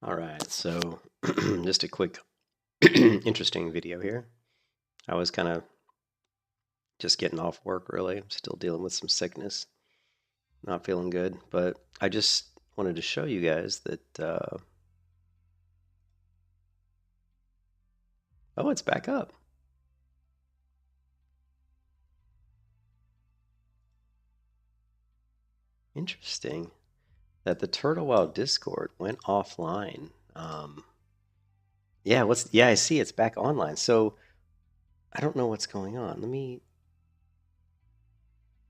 All right, so just a quick interesting video here. I was kind of just getting off work really. I'm still dealing with some sickness, not feeling good, but I just wanted to show you guys that, oh, it's back up. Interesting that the Turtle WoW Discord went offline. Yeah, I see it's back online. So I don't know what's going on.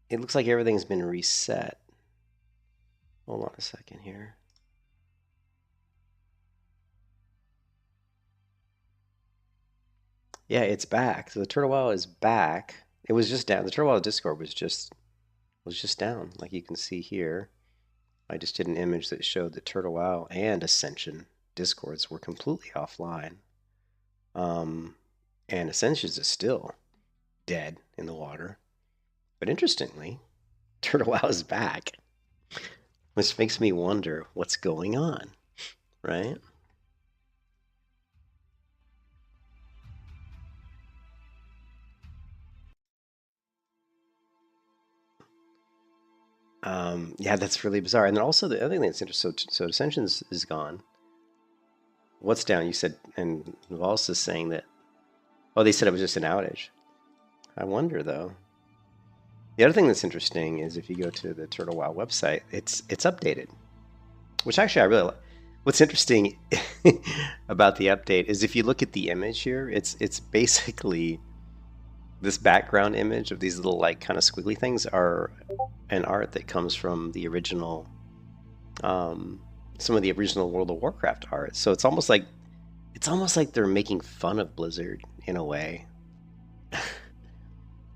It looks like everything's been reset. Hold on a second here. Yeah, it's back. So the Turtle WoW is back. It was just down. The Turtle WoW Discord was just down, like you can see here. I just did an image that showed that Turtle WoW and Ascension Discords were completely offline. And Ascensions is still dead in the water. But interestingly, Turtle WoW is back, which makes me wonder what's going on, right? Yeah, that's really bizarre. And then also the other thing that's interesting, so Ascensions is gone. What's down? You said, and Vols is saying that, oh, they said it was just an outage. I wonder though. The other thing that's interesting is if you go to the Turtle WoW website, it's updated, which actually I really like. What's interesting about the update is if you look at the image here, it's basically this background image of these little like kind of squiggly things are an art that comes from the original, some of the original World of Warcraft art. So it's almost like they're making fun of Blizzard in a way.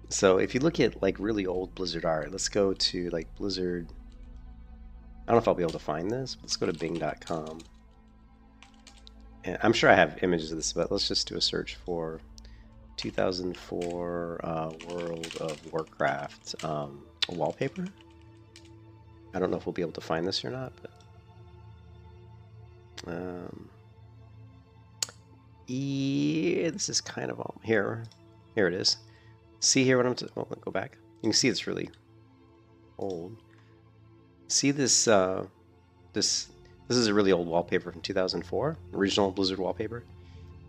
So if you look at like really old Blizzard art, let's go to like Blizzard. I don't know if I'll be able to find this. But let's go to Bing.com. And I'm sure I have images of this, but let's just do a search for 2004 World of Warcraft wallpaper. I don't know if we'll be able to find this or not, but yeah, this is kind of all here. Here it is. See here what I'm. Oh, go back. You can see it's really old. See this? This is a really old wallpaper from 2004, original Blizzard wallpaper.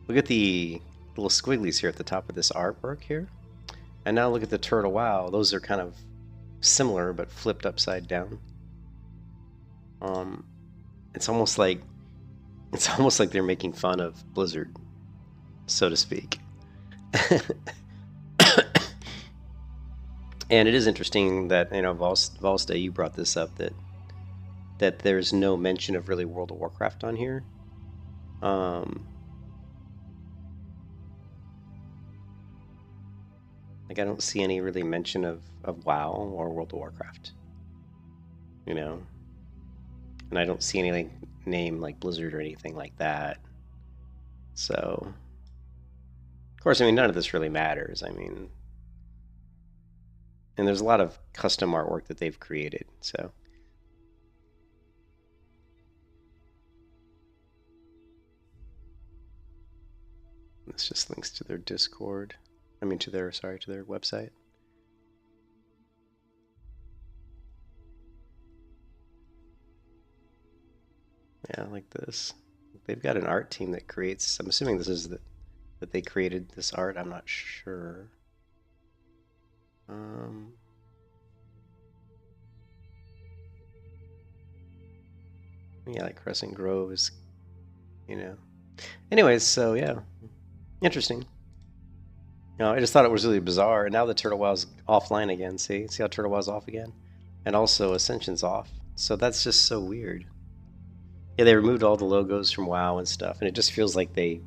Look at the little squigglies here at the top of this artwork here, and now look at the Turtle WoW. Those are kind of similar but flipped upside down. It's almost like they're making fun of Blizzard, so to speak. And it is interesting that Valsta, you brought this up that there's no mention of really World of Warcraft on here. Like I don't see any really mention of WoW or World of Warcraft. And I don't see any like name like Blizzard or anything like that. So, of course, I mean none of this really matters. I mean, and there's a lot of custom artwork that they've created. So. This just links to their Discord. I mean, to their website. Yeah, like this. They've got an art team that creates. I'm assuming this is that they created this art. I'm not sure. Yeah, like Crescent Grove is, Anyways, so yeah, interesting. I just thought it was really bizarre. And now the Turtle WoW's offline again. See how Turtle WoW's off again, and also Ascension's off. So that's just so weird. Yeah, they removed all the logos from WoW and stuff, and it just feels like they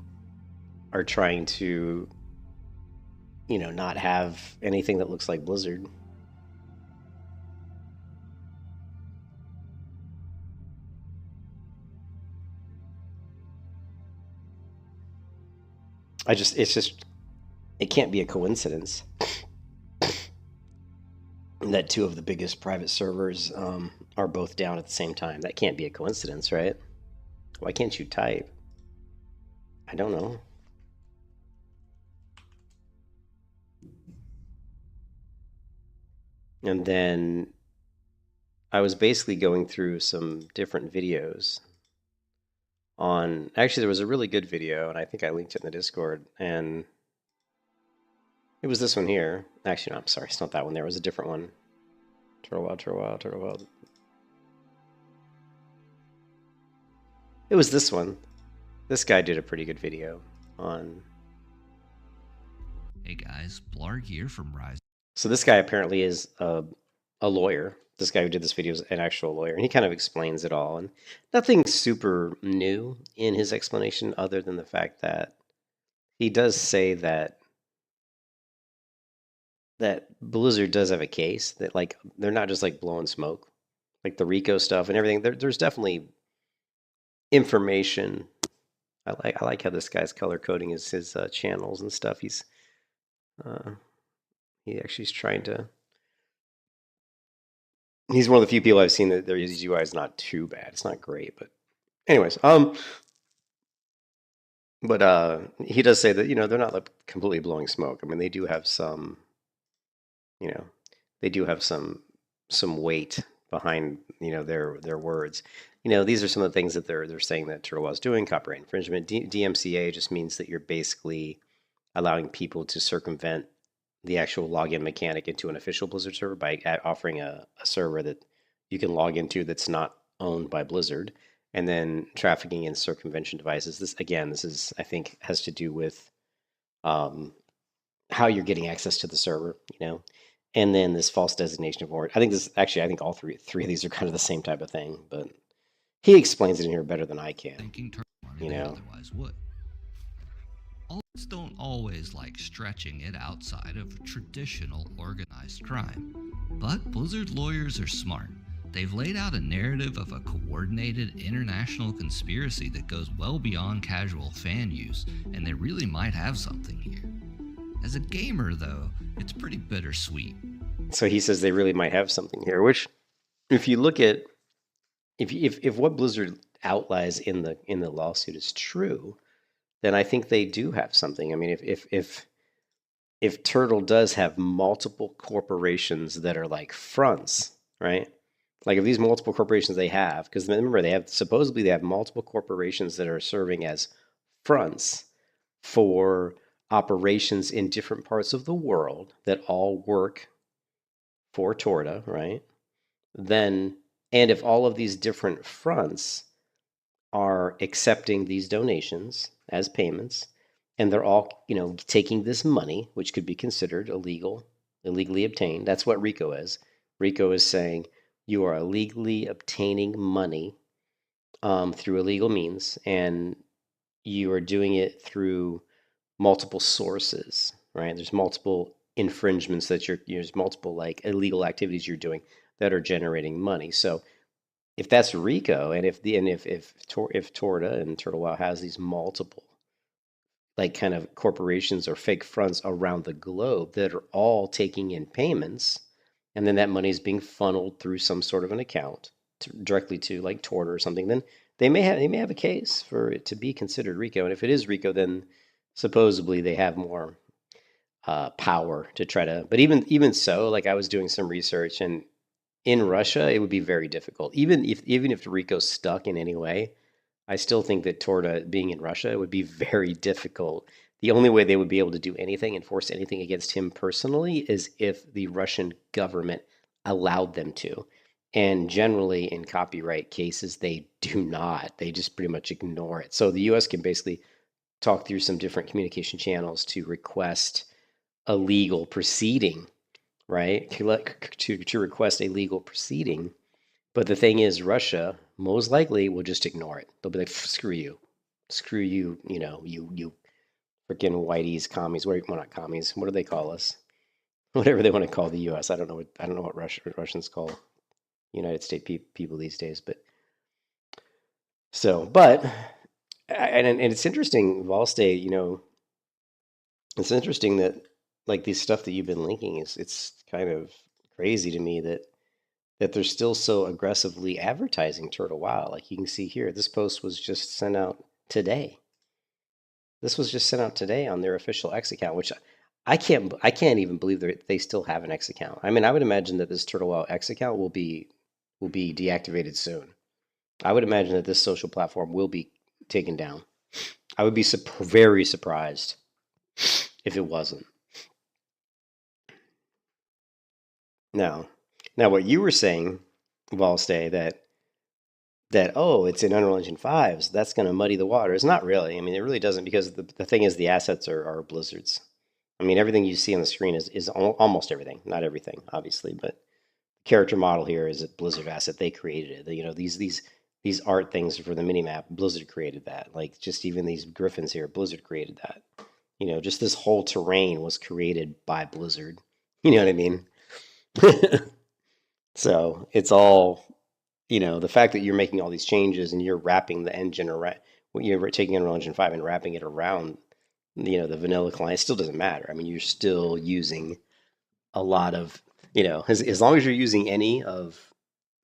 are trying to, not have anything that looks like Blizzard. It can't be a coincidence that two of the biggest private servers are both down at the same time. That can't be a coincidence, right? Why can't you type? I don't know. And then I was basically going through some different videos on. Actually, there was a really good video, and I think I linked it in the Discord. And it was this one here. Actually, no, I'm sorry, it's not that one. There was a different one. Turtle Wild, Turtle Wild, Turtle Wild. It was this one. This guy did a pretty good video on. Hey guys, Blarg here from Rise. So this guy apparently is a lawyer. This guy who did this video is an actual lawyer, and he kind of explains it all. And nothing super new in his explanation, other than the fact that he does say that Blizzard does have a case, that like they're not just like blowing smoke, like the Rico stuff and everything. There's definitely information. I like how this guy's color coding his channels and stuff. He actually is trying to. He's one of the few people I've seen that his UI is not too bad. It's not great, but anyways, but he does say that they're not like completely blowing smoke. I mean, they do have some, you know, they do have some weight behind their words. These are some of the things that they're saying that Turtle is doing. Copyright infringement. DMCA just means that you're basically allowing people to circumvent the actual login mechanic into an official Blizzard server by offering a server that you can log into that's not owned by Blizzard, and then trafficking in circumvention devices. This is, I think, has to do with how you're getting access to the server, and then this false designation of origin. I think all three of these are kind of the same type of thing, but he explains it in here better than I can. Thinking otherwise would. Alts don't always like stretching it outside of traditional organized crime. But Blizzard lawyers are smart. They've laid out a narrative of a coordinated international conspiracy that goes well beyond casual fan use, and they really might have something here. As a gamer, though, it's pretty bittersweet. So he says they really might have something here, which, if you look at, if what Blizzard outlines in the lawsuit is true, then I think they do have something. I mean, if Turtle does have multiple corporations that are like fronts, right? Like if these multiple corporations they have, because remember they have multiple corporations that are serving as fronts for operations in different parts of the world that all work for Torta, right? Then, and if all of these different fronts are accepting these donations as payments, and they're all, taking this money, which could be considered illegally obtained. That's what RICO is. RICO is saying you are illegally obtaining money through illegal means, and you are doing it through multiple sources, right? There's multiple infringements there's multiple like illegal activities you're doing that are generating money. So if that's RICO, and if Torta and Turtle Wow has these multiple like kind of corporations or fake fronts around the globe that are all taking in payments, and then that money is being funneled through some sort of an account directly to like Torta or something, then they may have a case for it to be considered RICO. And if it is RICO, then supposedly they have more power to try to. But even so, like I was doing some research, and in Russia, it would be very difficult. Even if RICO's stuck in any way, I still think that Torta being in Russia would be very difficult. The only way they would be able to do anything, enforce anything against him personally, is if the Russian government allowed them to. And generally, in copyright cases, they do not. They just pretty much ignore it. So the U.S. can basically talk through some different communication channels to request a legal proceeding, right? To request a legal proceeding. But the thing is, Russia most likely will just ignore it. They'll be like, "Screw you, you freaking whiteys, commies. Well, not commies. What do they call us? Whatever they want to call the U.S. I don't know what Russians call United States people these days. But and it's interesting, Volstate. It's interesting that like these stuff that you've been linking it's kind of crazy to me that that they're still so aggressively advertising Turtle WoW. Like you can see here, this post was just sent out today. This was just sent out today on their official X account, which I can't even believe they still have an X account. I mean, I would imagine that this Turtle WoW X account will be deactivated soon. I would imagine that this social platform will be taken down. I would be very surprised if it wasn't. Now, now what you were saying, Valstay, that oh, it's in Unreal Engine 5s, that's going to muddy the water. It's not really. I mean, it really doesn't because the thing is the assets are Blizzard's. I mean, everything you see on the screen is almost everything, not everything, obviously, but the character model here is a Blizzard asset. They created it. You know, these art things for the minimap, Blizzard created that. Like just even these griffins here, Blizzard created that. You know, just this whole terrain was created by Blizzard. You know what I mean? So it's all, you know, the fact that you're making all these changes and you're wrapping the engine around, when you're taking Unreal Engine 5 and wrapping it around, you know, the vanilla client still doesn't matter. I mean, you're still using a lot of, you know, as long as you're using any of,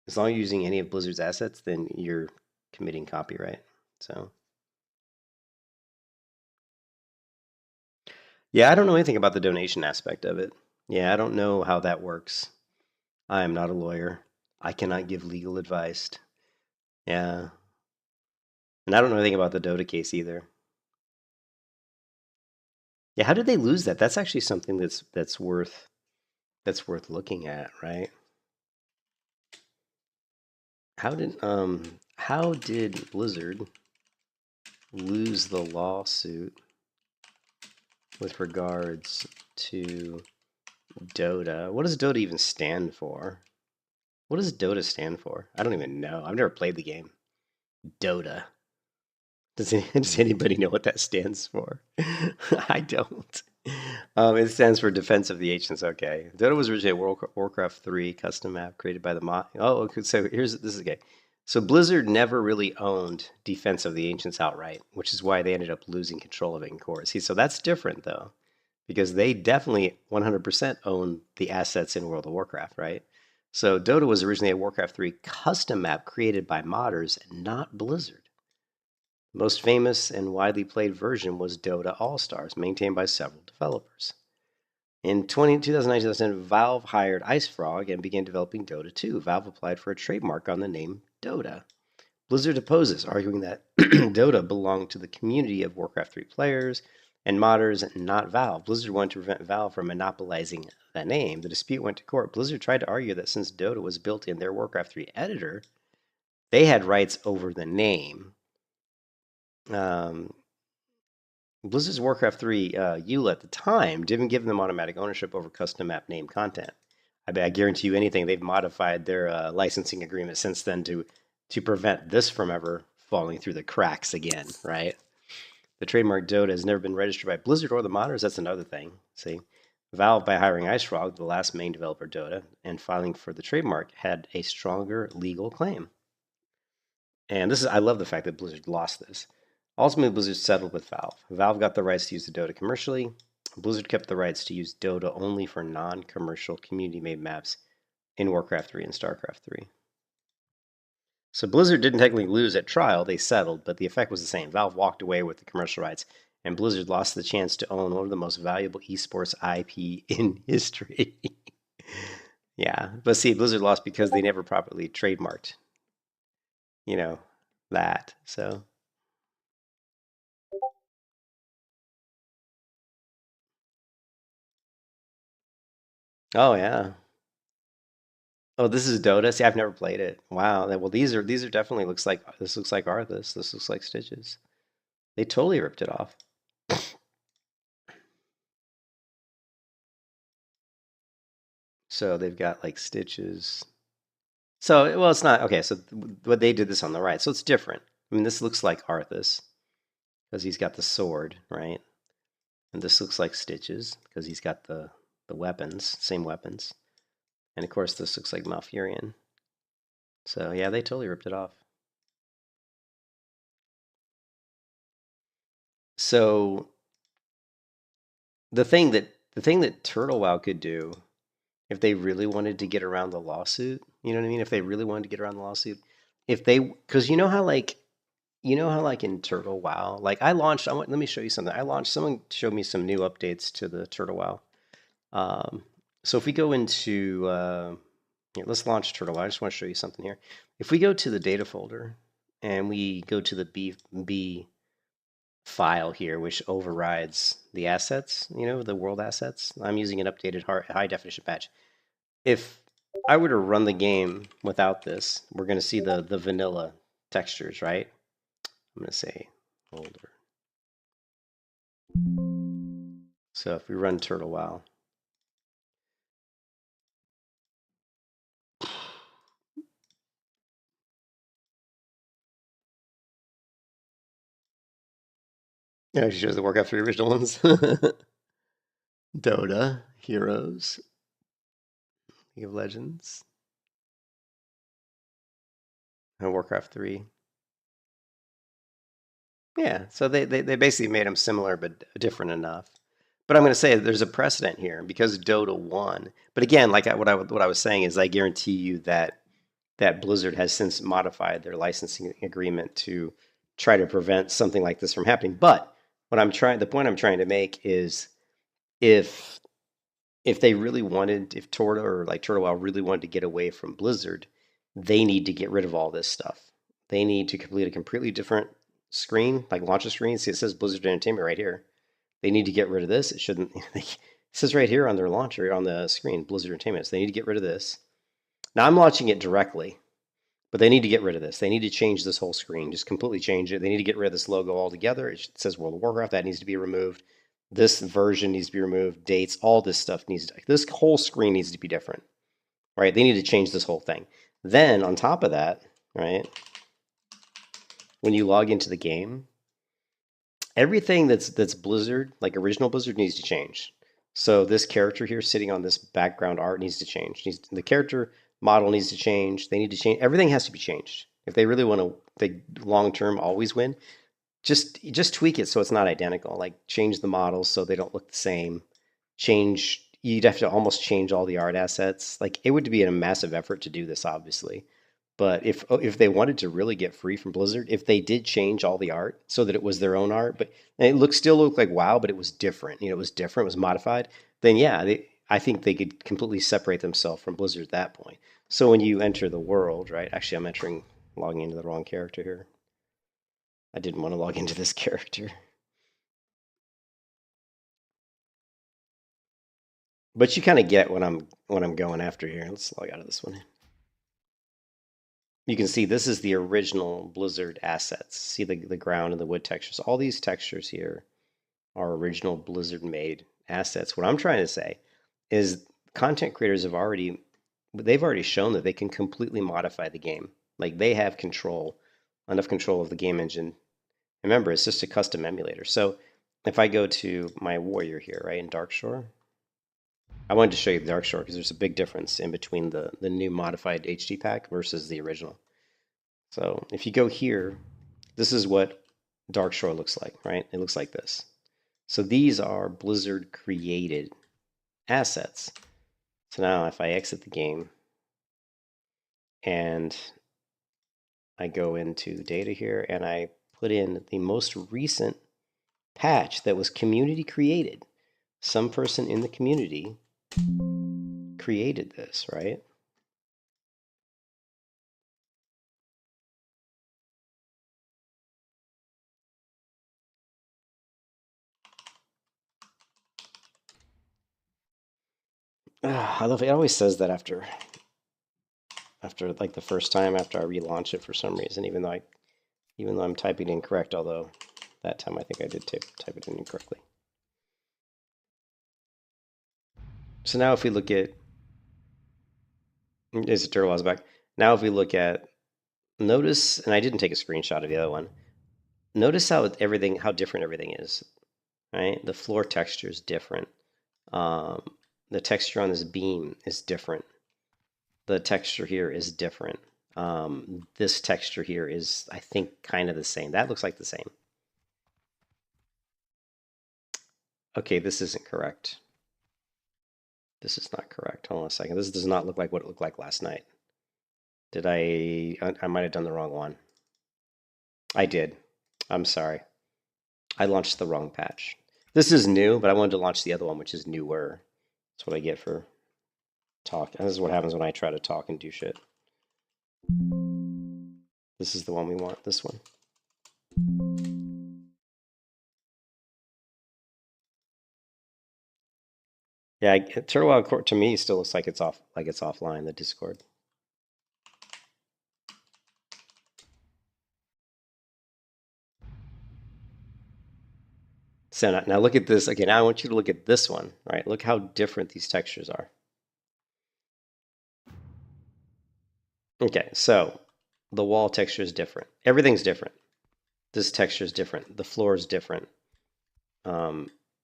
as long as you're using any of Blizzard's assets, then you're committing copyright. So, yeah, I don't know anything about the donation aspect of it. Yeah, I don't know how that works. I am not a lawyer. I cannot give legal advice. Yeah. And I don't know anything about the Dota case either. Yeah, how did they lose that? That's actually something that's worth looking at, right? How did Blizzard lose the lawsuit with regards to Dota? What does Dota even stand for? What does Dota stand for? I don't even know. I've never played the game. Dota. Does anybody know what that stands for? I don't. It stands for Defense of the Ancients. Okay. Dota was originally a Warcraft 3 custom map created by the mod. Oh, okay. So this is okay. So Blizzard never really owned Defense of the Ancients outright, which is why they ended up losing control of it in core. See, so that's different though, because they definitely 100% own the assets in World of Warcraft, right? So Dota was originally a Warcraft 3 custom map created by modders, not Blizzard. The most famous and widely played version was Dota All-Stars, maintained by several developers. In 2009-2010, Valve hired IceFrog and began developing Dota 2. Valve applied for a trademark on the name Dota. Blizzard opposes, arguing that Dota belonged to the community of Warcraft 3 players and modders, not Valve. Blizzard wanted to prevent Valve from monopolizing the name. The dispute went to court. Blizzard tried to argue that since Dota was built in their Warcraft 3 editor, they had rights over the name. Blizzard's Warcraft 3 EULA at the time didn't give them automatic ownership over custom map name content. I guarantee you anything, they've modified their licensing agreement since then to prevent this from ever falling through the cracks again, right? The trademark Dota has never been registered by Blizzard or the modders. That's another thing. See, Valve, by hiring IceFrog, the last main developer of Dota, and filing for the trademark, had a stronger legal claim. And this is, I love the fact that Blizzard lost this. Ultimately, Blizzard settled with Valve. Valve got the rights to use the Dota commercially. Blizzard kept the rights to use Dota only for non-commercial community-made maps in Warcraft 3 and StarCraft 3. So Blizzard didn't technically lose at trial, they settled, but the effect was the same. Valve walked away with the commercial rights, and Blizzard lost the chance to own one of the most valuable esports IP in history. Yeah, but see, Blizzard lost because they never properly trademarked, you know, that. So, oh yeah. Oh, this is Dota. See, I've never played it. Wow. Well, these are definitely looks like this looks like Arthas. This looks like Stitches. They totally ripped it off. So they've got like Stitches. So, well, it's not okay. So, what they did this on the right. So it's different. I mean, this looks like Arthas because he's got the sword, right? And this looks like Stitches because he's got the weapons, same weapons. And of course, this looks like Malfurion. So yeah, they totally ripped it off. So the thing that Turtle Wow could do if they really wanted to get around the lawsuit, you know what I mean? If they really wanted to get around the lawsuit, if they, because you know how like in Turtle WoW, like let me show you something. Someone showed me some new updates to the Turtle WoW. Um, so if we go into, here, let's launch Turtle WoW. I just want to show you something here. If we go to the data folder and we go to the B file here, which overrides the assets, the world assets. I'm using an updated high definition patch. If I were to run the game without this, we're going to see the vanilla textures, right? I'm going to say older. So if we run Turtle WoW, yeah, it shows the Warcraft 3 original ones. Dota, Heroes, League of Legends, and Warcraft 3. Yeah, so they basically made them similar but different enough. But I'm going to say there's a precedent here because Dota won. But again, like what I was saying is I guarantee you that Blizzard has since modified their licensing agreement to try to prevent something like this from happening. But the point I'm trying to make is if they really wanted, if Torta or like Turtle WoW really wanted to get away from Blizzard, they need to get rid of all this stuff. They need to complete a completely different screen, like launch a screen. See, it says Blizzard Entertainment right here. They need to get rid of this. It shouldn't. It says right here on their launcher on the screen, Blizzard Entertainment. So they need to get rid of this. Now I'm launching it directly, but they need to get rid of this. They need to change this whole screen, just completely change it. They need to get rid of this logo altogether. It says World of Warcraft. That needs to be removed. This version needs to be removed. Dates, all this stuff this whole screen needs to be different, right? They need to change this whole thing. Then on top of that, right, when you log into the game, everything that's Blizzard, like original Blizzard, needs to change. So this character here sitting on this background art needs to change. The character model needs to change. They need to change. Everything has to be changed if they really want to. They long term always win. Just tweak it so it's not identical. Like change the models so they don't look the same. Change. You'd have to almost change all the art assets. Like it would be a massive effort to do this, obviously. But if they wanted to really get free from Blizzard, if they did change all the art so that it was their own art, but and still looked like WoW, but it was different. It was different, it was modified. Then yeah, I think they could completely separate themselves from Blizzard at that point. So when you enter the world, right? Actually, logging into the wrong character here. I didn't want to log into this character. But you kind of get what I'm going after here. Let's log out of this one. You can see this is the original Blizzard assets. See the ground and the wood textures. All these textures here are original Blizzard made assets. What I'm trying to say is content creators they've already shown that they can completely modify the game. Like they have enough control of the game engine. Remember, it's just a custom emulator. So if I go to my warrior here, right, in Darkshore, I wanted to show you the Darkshore because there's a big difference in between the new modified HD pack versus the original. So if you go here, this is what Darkshore looks like, right? It looks like this. So these are Blizzard created assets. So now if I exit the game and I go into the data here and I put in the most recent patch that was community created, some person in the community created this, right? I love it. It always says that after like the first time after I relaunch it for some reason, even though I'm typing it incorrect, although that time I think I did type it in incorrectly. So now if we look at is it turtle back? Now if we look at notice, and I didn't take a screenshot of the other one. Notice how different everything is, right? The floor texture is different. The texture on this beam is different. The texture here is different. This texture here is, I think, kind of the same. That looks like the same. Okay, this isn't correct. This is not correct. Hold on a second. This does not look like what it looked like last night. Did I might have done the wrong one. I did. I'm sorry. I launched the wrong patch. This is new, but I wanted to launch the other one, which is newer. That's what I get for talk. This is what happens when I try to talk and do shit. This is the one we want, this one. Yeah, Turtle Wild Court to me still looks like it's offline, the Discord. So now look at this. Okay, now I want you to look at this one, right? Look how different these textures are. Okay, so the wall texture is different. Everything's different. This texture is different. The floor is different.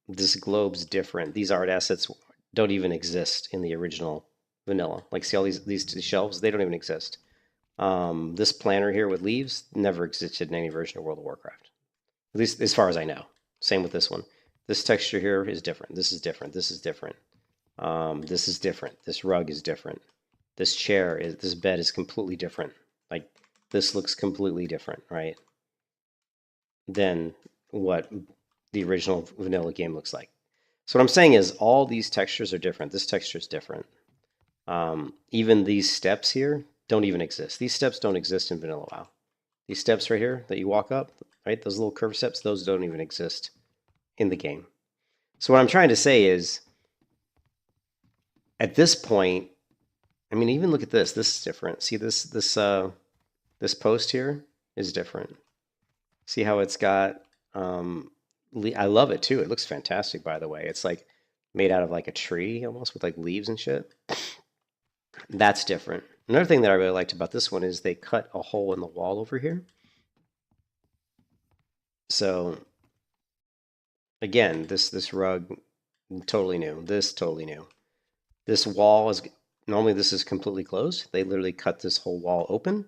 This globe's different. These art assets don't even exist in the original vanilla. Like, see all these shelves? They don't even exist. This planter here with leaves never existed in any version of World of Warcraft, at least as far as I know. Same with this one. This texture here is different. This is different. This is different. This is different. This rug is different. This bed is completely different. Like, this looks completely different, right? Than what the original vanilla game looks like. So what I'm saying is all these textures are different. This texture is different. Even these steps here don't even exist. These steps don't exist in vanilla WoW. These steps right here that you walk up, right? Those little curved steps, those don't even exist in the game. So what I'm trying to say is, at this point, I mean, even look at this. This is different. See this post here is different. See how it's got, I love it too. It looks fantastic, by the way. It's like made out of like a tree almost with like leaves and shit. That's different. Another thing that I really liked about this one is they cut a hole in the wall over here. So again, this rug, totally new. This totally new. This wall is, normally this is completely closed. They literally cut this whole wall open.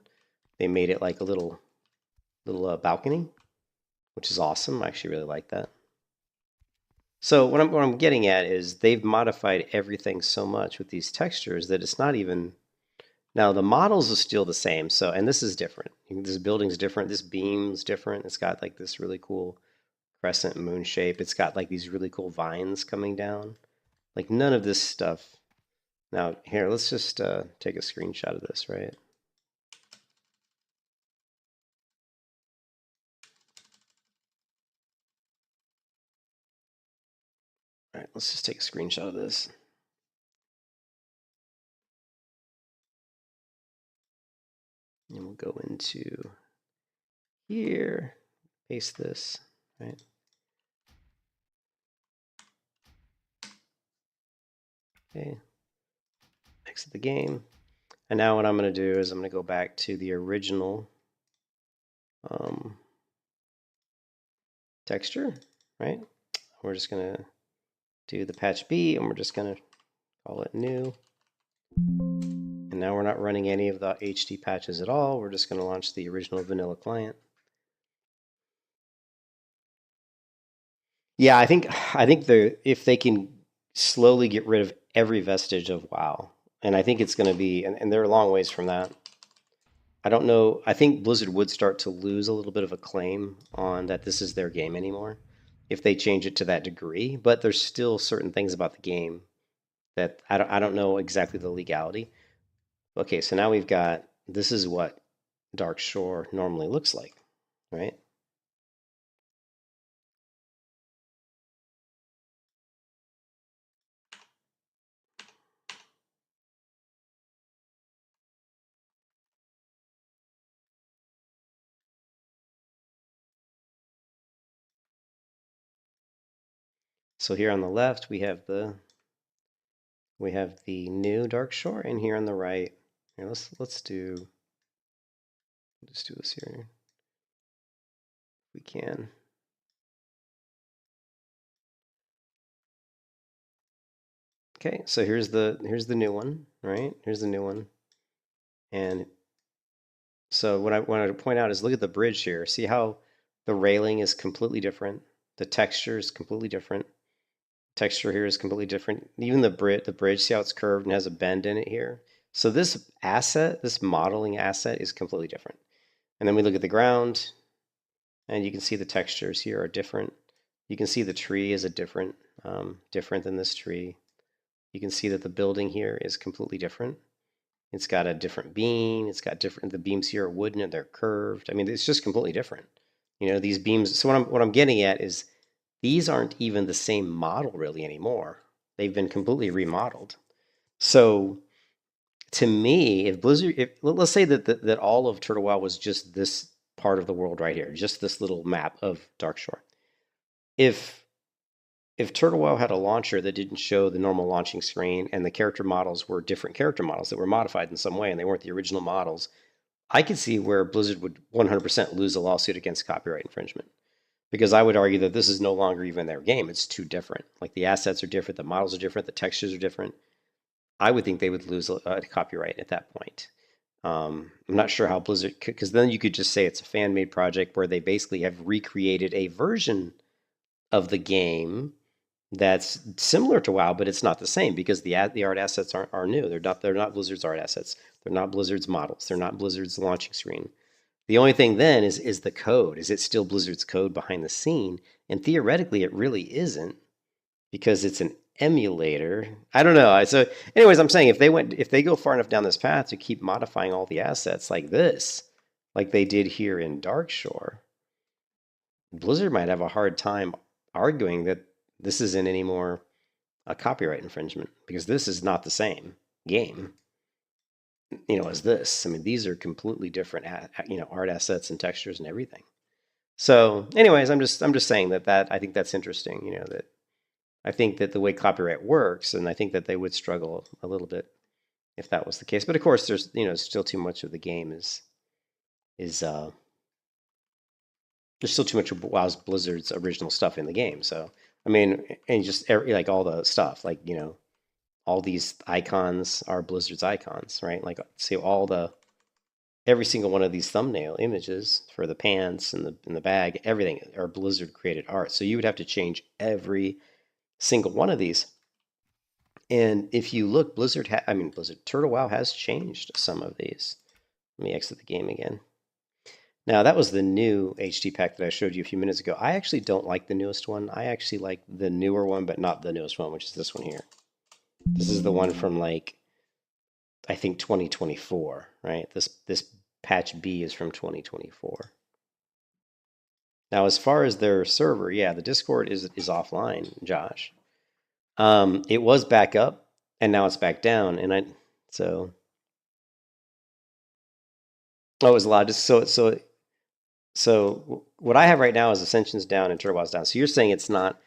They made it like a little balcony, which is awesome. I actually really like that. So what I'm getting at is they've modified everything so much with these textures that it's not even, now the models are still the same. So, and this is different. This building's different. This beam's different. It's got like this really cool crescent moon shape. It's got like these really cool vines coming down. Like none of this stuff. Now here, let's just take a screenshot of this, right? All right, let's just take a screenshot of this. And we'll go into here, paste this, right? Okay, exit the game. And now what I'm going to do is I'm going to go back to the original texture, right? We're just going to do the patch B, and we're just going to call it new. And now we're not running any of the HD patches at all. We're just going to launch the original vanilla client. Yeah, I think if they can slowly get rid of every vestige of WoW, and I think it's going to be, and they're a long ways from that. I don't know. I think Blizzard would start to lose a little bit of a claim on that this is their game anymore if they change it to that degree. But there's still certain things about the game that I don't know exactly the legality. Okay, so now we've got, this is what Dark Shore normally looks like, right? So here on the left we have the new Dark Shore, and here on the right, here, let's do this here. If we can. Okay, so here's the new one, right? Here's the new one. And so what I wanted to point out is look at the bridge here. See how the railing is completely different. The texture is completely different. texture here is completely different. Even the bridge, see how it's curved and has a bend in it here? So this asset, this modeling asset is completely different. And then we look at the ground, and you can see the textures here are different. You can see the tree is a different than this tree. You can see that the building here is completely different. It's got a different beam. It's got different. The beams here are wooden and they're curved. I mean, it's just completely different. You know, these beams. So what I'm getting at is these aren't even the same model really anymore. They've been completely remodeled. So to me, if Blizzard, if let's say that all of Turtle WoW was just this part of the world right here, just this little map of Darkshore. If Turtle WoW had a launcher that didn't show the normal launching screen and the character models were different character models that were modified in some way and they weren't the original models, I could see where Blizzard would 100% lose a lawsuit against copyright infringement. Because I would argue that this is no longer even their game. It's too different. Like the assets are different, the models are different, the textures are different. I would think they would lose a copyright at that point. I'm not sure how Blizzard, because then you could just say it's a fan-made project where they basically have recreated a version of the game that's similar to WoW, but it's not the same because the art assets are new. They're not Blizzard's art assets. They're not Blizzard's models. They're not Blizzard's launching screen. The only thing then is the code. Is it still Blizzard's code behind the scene? And theoretically, it really isn't because it's an emulator. I don't know. So, anyways, I'm saying if they go far enough down this path to keep modifying all the assets like this, like they did here in Darkshore, Blizzard might have a hard time arguing that this isn't anymore a copyright infringement because this is not the same game, as this. I mean, these are completely different, art assets and textures and everything. So, anyways, I'm just saying that I think that's interesting. That I think that the way copyright works, and I think that they would struggle a little bit if that was the case. But of course, there's still too much of the game is there's still too much of WoW's Blizzard's original stuff in the game. So I mean, and just like all the stuff, like all these icons are Blizzard's icons, right? Like say every single one of these thumbnail images for the pants and the bag, everything are Blizzard created art. So you would have to change every single one of these. And if you look, Blizzard, Turtle WoW has changed some of these. Let me exit the game again. Now, that was the new HD pack that I showed you a few minutes ago. I actually don't like the newest one. I actually like the newer one, but not the newest one, which is this one here. This is the one from I think 2024, right? This patch B is from 2024. Now, as far as their server, yeah, the Discord is offline, Josh. It was back up, and now it's back down, and oh, it was a lot. So what I have right now is Ascension's down and Turtle WoW's down. So you're saying it's not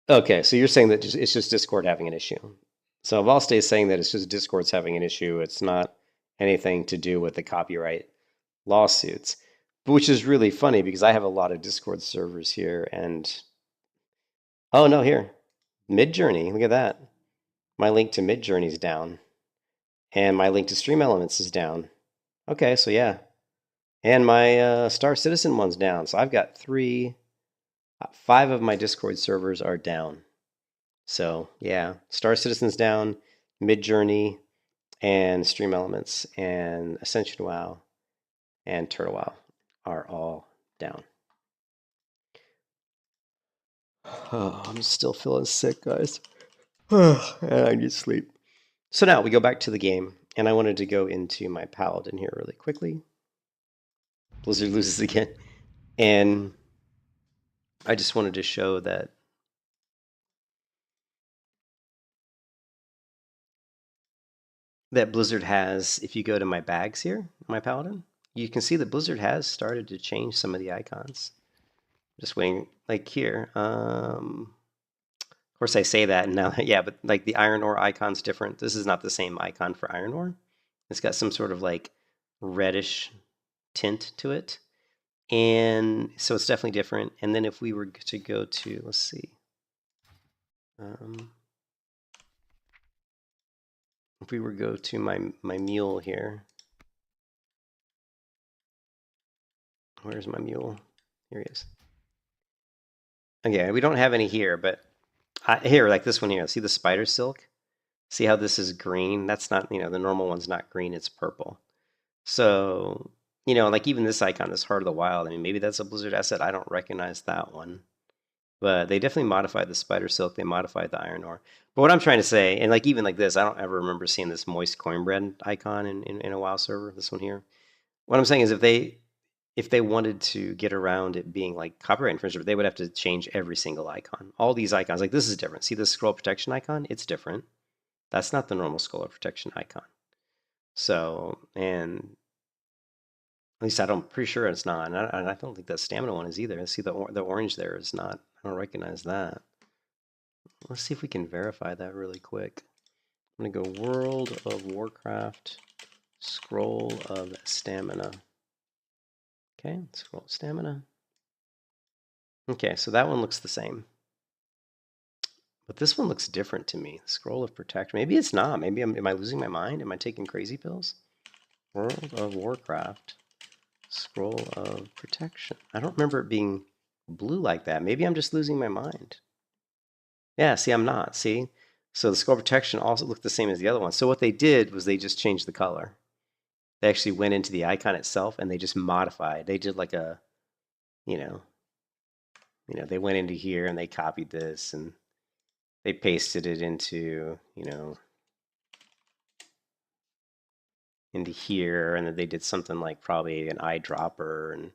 okay? So you're saying that it's just Discord having an issue. So Valste is saying that it's just Discord's having an issue. It's not anything to do with the copyright lawsuits, which is really funny because I have a lot of Discord servers here, and oh no, here Midjourney. Look at that. My link to Midjourney is down, and my link to Stream Elements is down. Okay, so yeah. And my Star Citizen one's down. So I've got 5 of my Discord servers are down. So yeah, Star Citizen's down, Midjourney, and Stream Elements, and Ascension WoW, and Turtle WoW are all down. Oh, I'm still feeling sick, guys. I need sleep. So now we go back to the game, and I wanted to go into my Paladin here really quickly. Blizzard loses again. And I just wanted to show that Blizzard has, if you go to my bags here, my Paladin, you can see that Blizzard has started to change some of the icons. Just waiting, like here. Of course, I say that and now, yeah, but like the iron ore icon's different. This is not the same icon for iron ore. It's got some sort of like reddish tint to it. And so it's definitely different. And then if we were to go to, let's see. If we were to go to my mule here. Where's my mule? Here he is. Okay, we don't have any here, but Here, like this one here. See the spider silk? See how this is green? That's not, the normal one's not green, it's purple. So, like even this icon, this Heart of the Wild, I mean, maybe that's a Blizzard asset. I don't recognize that one. But they definitely modified the spider silk. They modified the iron ore. But what I'm trying to say, and like even like this, I don't ever remember seeing this moist cornbread icon in a WoW server. This one here. What I'm saying is, if they wanted to get around it being like copyright infringement, they would have to change every single icon. All these icons, like this is different. See this scroll protection icon? It's different. That's not the normal scroll protection icon. So, and at least I'm pretty sure it's not. And I don't think that stamina one is either. See the orange there is not. I don't recognize that. Let's see if we can verify that really quick. I'm going to go World of Warcraft Scroll of Stamina. Okay, scroll of stamina. Okay, so that one looks the same. But this one looks different to me. Scroll of Protection. Maybe it's not. Maybe am I losing my mind? Am I taking crazy pills? World of Warcraft Scroll of Protection. I don't remember it being blue like that. Maybe I'm just losing my mind. Yeah, see, I'm not. See? So the Scroll of Protection also looked the same as the other one. So what they did was they just changed the color. They actually went into the icon itself and they just modified. They did like a, they went into here and they copied this and they pasted it into, into here, and then they did something like probably an eyedropper, and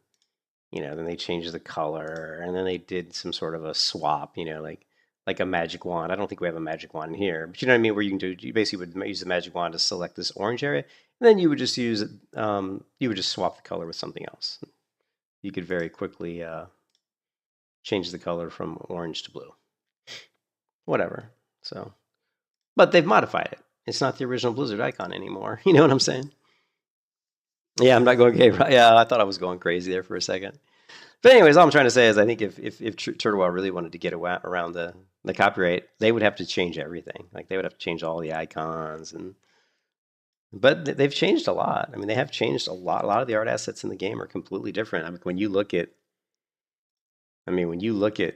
then they changed the color, and then they did some sort of a swap, like a magic wand. I don't think we have a magic wand in here, but you know what I mean, where you basically would use the magic wand to select this orange area, and then you would just use you would just swap the color with something else. You could very quickly change the color from orange to blue. Whatever. So, but they've modified it. It's not the original Blizzard icon anymore. You know what I'm saying? Yeah, I'm not going okay. Yeah, I thought I was going crazy there for a second. But anyways, all I'm trying to say is I think if Turtle Well really wanted to get around the copyright, they would have to change everything. Like they would have to change all the icons, but they've changed a lot. I mean, they have changed a lot. A lot of the art assets in the game are completely different. I mean, when you look at,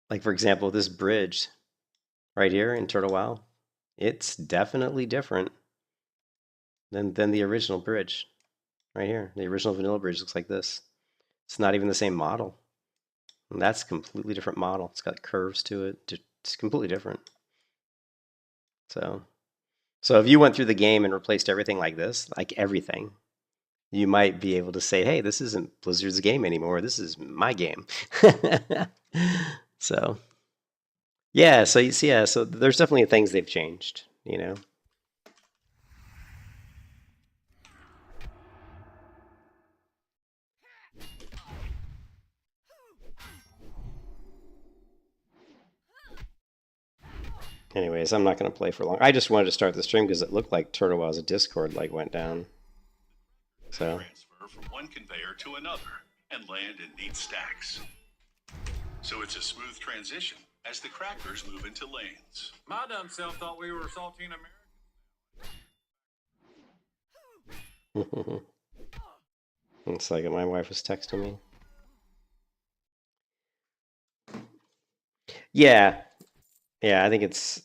like for example, this bridge right here in Turtle Wow, it's definitely different than the original bridge right here. The original vanilla bridge looks like this. It's not even the same model. And that's a completely different model. It's got curves to it. It's completely different. So if you went through the game and replaced everything like this, like everything, you might be able to say, hey, this isn't Blizzard's game anymore. This is my game. So, yeah, so you see, yeah, so there's definitely things they've changed, Anyways, I'm not going to play for long. I just wanted to start the stream because it looked like Turtle Wow's Discord went down. So transfer from one conveyor to another and land in neat stacks. So it's a smooth transition as the crackers move into lanes. My dumb self thought we were saltine Americans. It's like my wife was texting me. Yeah. Yeah, I think it's...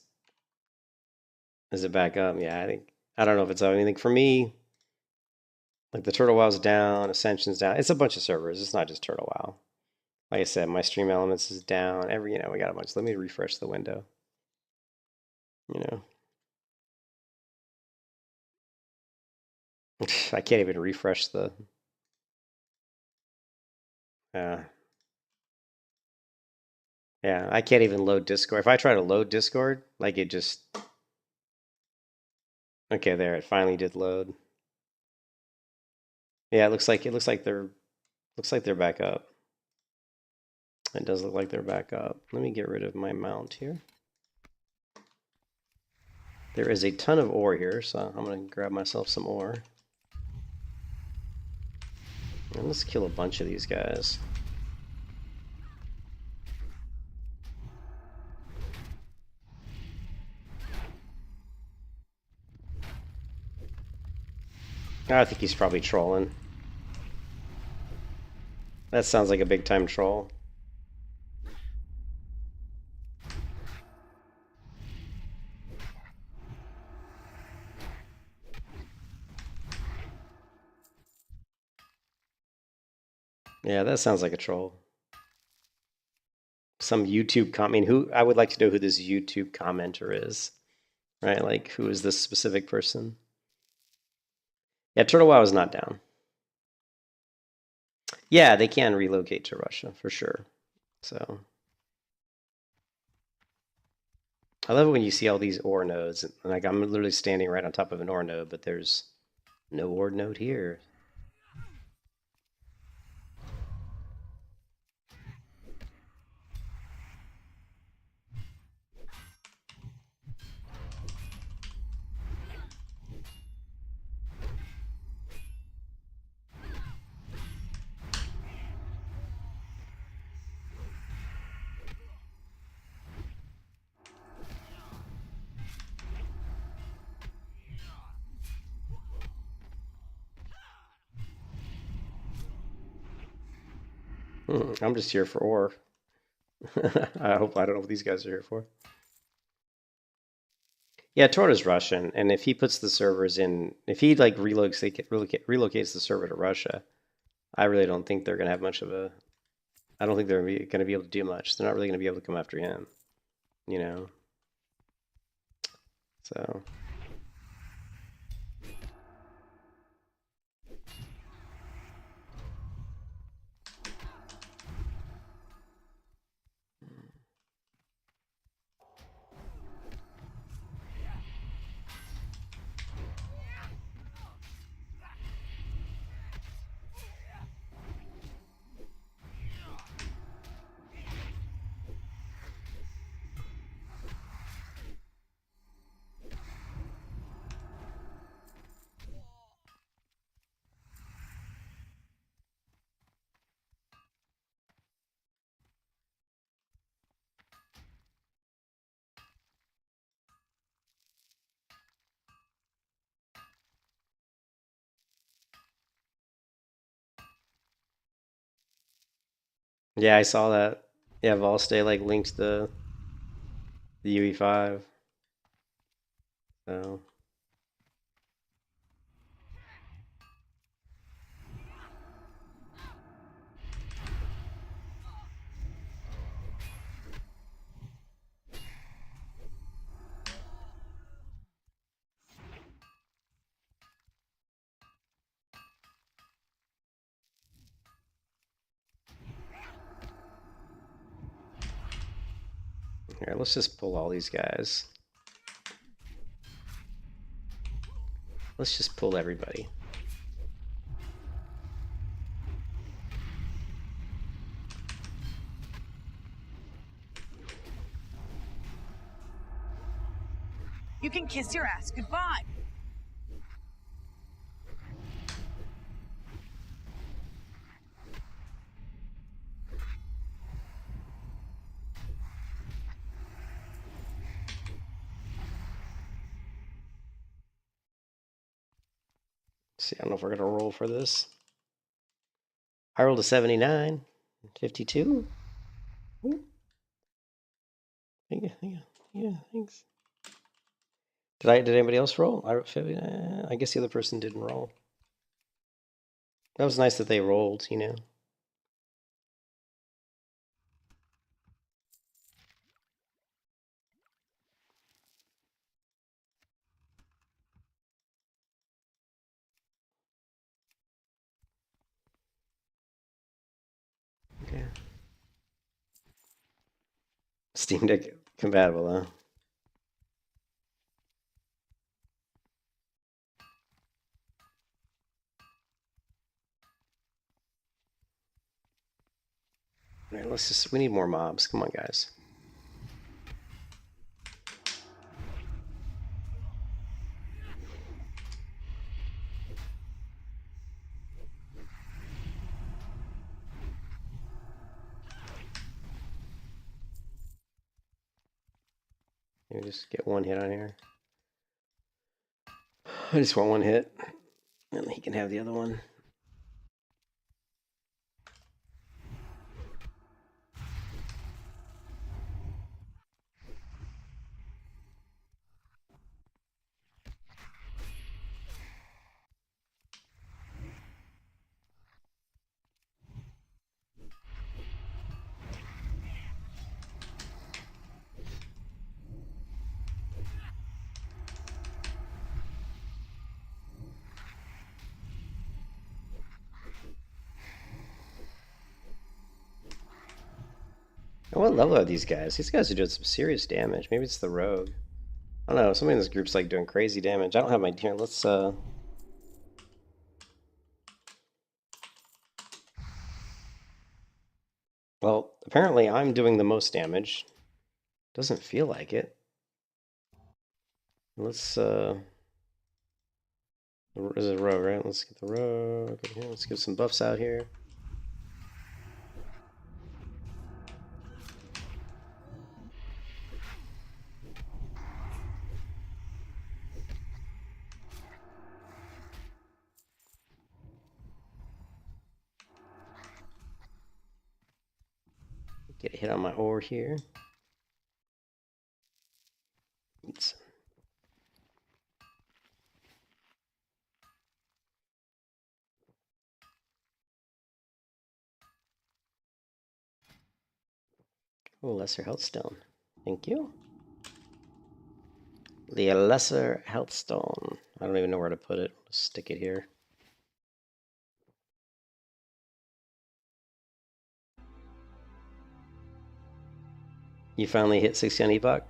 Is it back up? Yeah, I don't know if it's up. Anything for me, like the Turtle Wow's down, Ascension's down. It's a bunch of servers. It's not just Turtle Wow. Like I said, my Stream Elements is down. We got a bunch. Let me refresh the window. I can't even refresh the... Yeah, I can't even load Discord. If I try to load Discord, like it just... Okay, there, it finally did load. Yeah, it looks like they're back up. It does look like they're back up. Let me get rid of my mount here. There is a ton of ore here, so I'm gonna grab myself some ore. And let's kill a bunch of these guys. I think he's probably trolling. That sounds like a big time troll. Yeah, that sounds like a troll. Some YouTube comment. Who I would like to know who this YouTube commenter is, right? Like, who is this specific person? Yeah, Turtle Wow is not down. Yeah, they can relocate to Russia for sure. So I love it when you see all these ore nodes. And, like, I'm literally standing right on top of an ore node, but there's no ore node here. I'm just here for ore. I don't know what these guys are here for. Yeah, Torto's Russian, and if he puts the servers in, if he like relocates the server to Russia, I really don't think they're gonna have much of a. I don't think they're gonna be able to do much. They're not really gonna be able to come after him, you know. So yeah, I saw that. Yeah, Volstay like linked the UE5. So here, let's just pull all these guys. Let's just pull everybody. You can kiss your ass goodbye. See, I don't know if we're gonna roll for this. I rolled a 79, 52. Ooh. Yeah, thanks. Did anybody else roll? I guess the other person didn't roll. That was nice that they rolled, you know. Okay. Steam Deck compatible, huh? All right, we need more mobs. Come on, guys. Let me just get one hit on here. I just want one hit, and he can have the other one. What level are these guys? These guys are doing some serious damage. Maybe it's the rogue. I don't know. Somebody in this group's like doing crazy damage. I don't have my here. Let's Well, apparently I'm doing the most damage. Doesn't feel like it. Let's there's a rogue, right? Let's get the rogue in here. Let's get some buffs out here. Get a hit on my ore here. Oops. Oh, lesser health stone. Thank you. The lesser health stone. I don't even know where to put it. Let's stick it here. You finally hit 60 on epoch.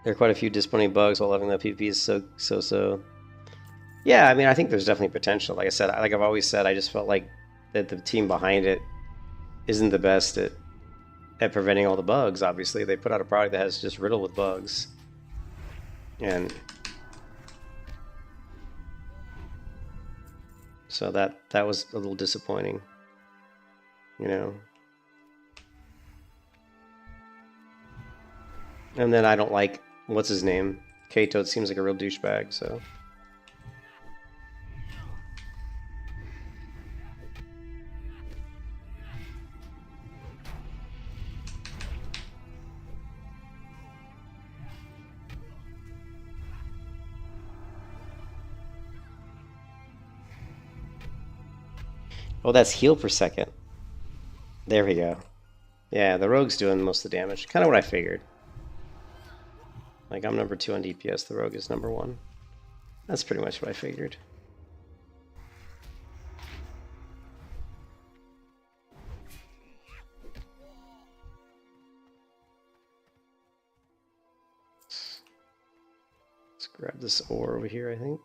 There are quite a few disappointing bugs while having that PvP is so. Yeah, I mean, I think there's definitely potential. Like I said, like I've always said, I just felt like that the team behind it isn't the best at preventing all the bugs. Obviously, they put out a product that has just riddled with bugs, and so that was a little disappointing, you know. And then I don't like what's his name. Kato seems like a real douchebag. So. Oh, that's heal per second. There we go. Yeah, the rogue's doing most of the damage. Kind of what I figured. Like, I'm number 2 on DPS, the rogue is number 1. That's pretty much what I figured. Let's grab this ore over here, I think.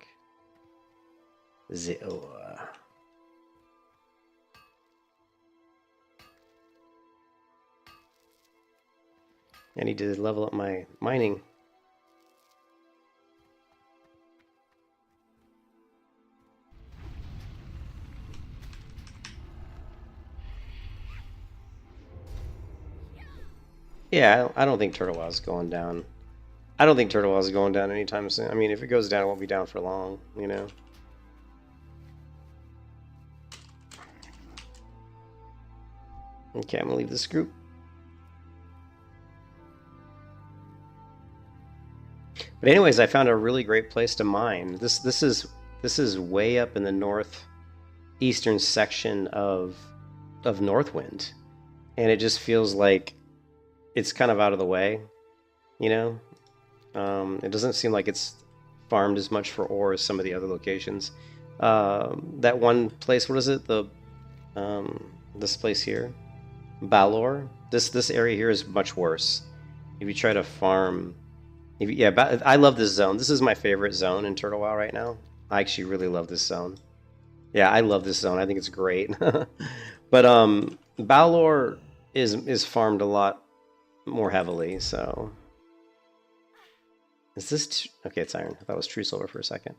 The ore. I need to level up my mining. Yeah, I don't think Turtle Wow's going down. I don't think Turtle Wow's going down anytime soon. I mean, if it goes down, it won't be down for long, you know? Okay, I'm gonna leave this group. But anyways, I found a really great place to mine. This is way up in the northeastern section of Northwind, and it just feels like it's kind of out of the way, you know. It doesn't seem like it's farmed as much for ore as some of the other locations. That one place, what is it? This place here, Balor. This area here is much worse. If you try to farm. I love this zone. This is my favorite zone in Turtle WoW right now. I actually really love this zone. Yeah, I love this zone. I think it's great. But Balor is farmed a lot more heavily, so... Is this... Okay, it's iron. I thought it was true silver for a second.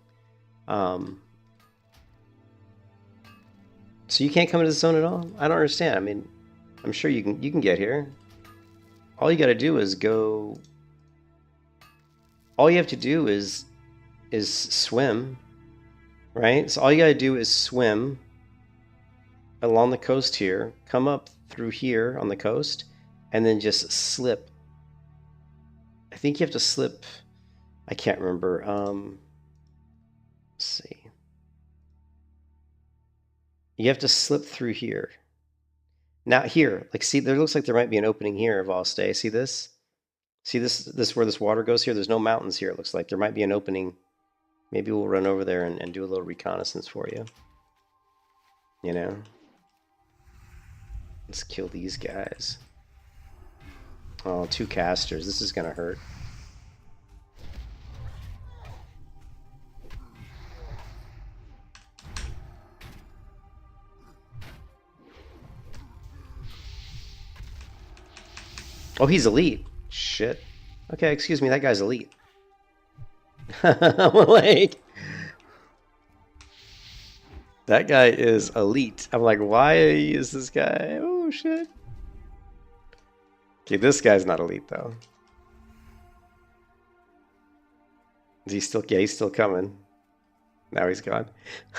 So you can't come into the zone at all? I don't understand. I mean, I'm sure you can get here. All you gotta do is go... All you have to do is swim, right? So all you gotta do is swim along the coast here, come up through here on the coast, and then just slip. I think you have to slip. I can't remember. Let's see. You have to slip through here. Now here, like, see, there looks like there might be an opening here of all stay. See this? See this where this water goes here? There's no mountains here, it looks like. There might be an opening. Maybe we'll run over there and do a little reconnaissance for you. You know? Let's kill these guys. Oh, 2 casters. This is gonna hurt. Oh, he's elite. Shit. Okay, excuse me, that guy's elite. Like, that guy is elite. I'm like, why is this guy? Oh, shit. Okay, this guy's not elite, though. Is he still? Yeah, he's still coming. Now he's gone.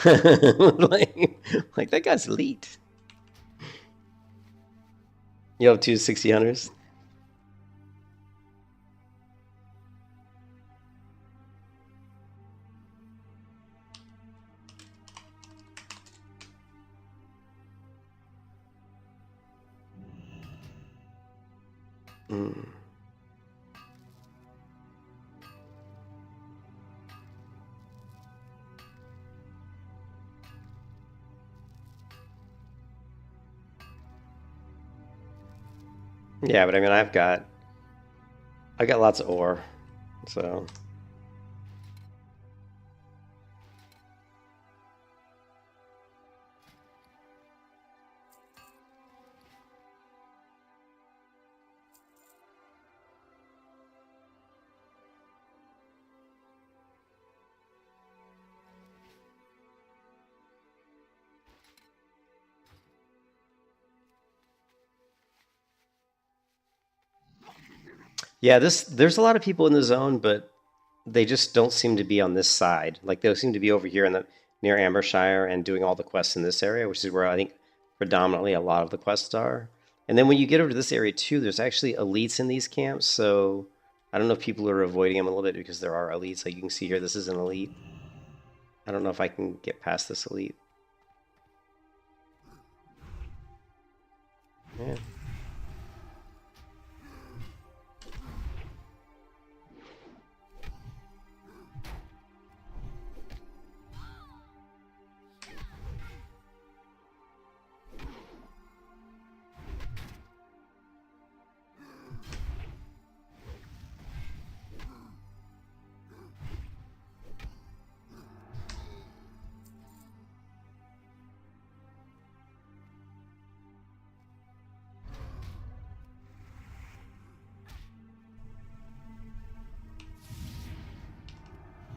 like, that guy's elite. You have 2 60-hunters? Yeah, but I mean, I've got lots of ore, so. Yeah, there's a lot of people in the zone, but they just don't seem to be on this side. Like they seem to be over here in the near Ambershire and doing all the quests in this area, which is where I think predominantly a lot of the quests are. And then when you get over to this area too, there's actually elites in these camps. So I don't know if people are avoiding them a little bit because there are elites. Like you can see here, this is an elite. I don't know if I can get past this elite. Yeah.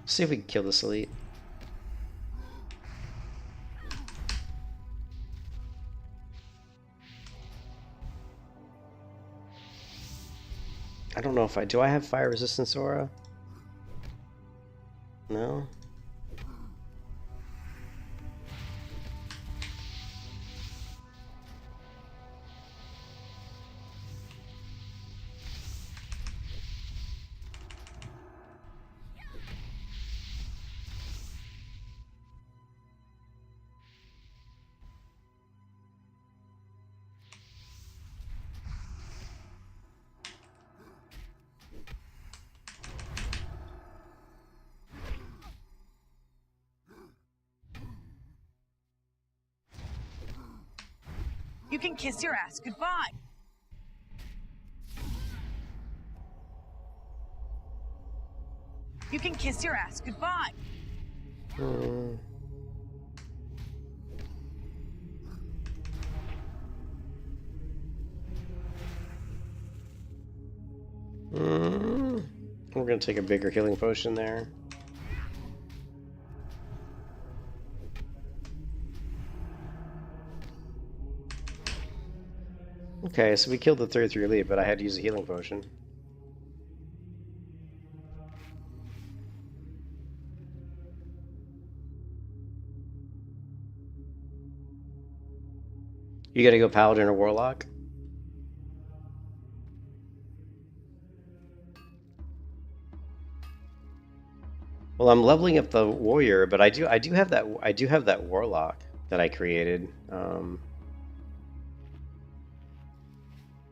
See if we can kill this elite. I don't know if do I have fire resistance aura? No? You can kiss your ass goodbye. You can kiss your ass goodbye. We're gonna take a bigger healing potion there. Okay, so we killed the 33 elite, but I had to use a healing potion. You gotta go Paladin or Warlock? Well, I'm leveling up the warrior, but I do have that warlock that I created.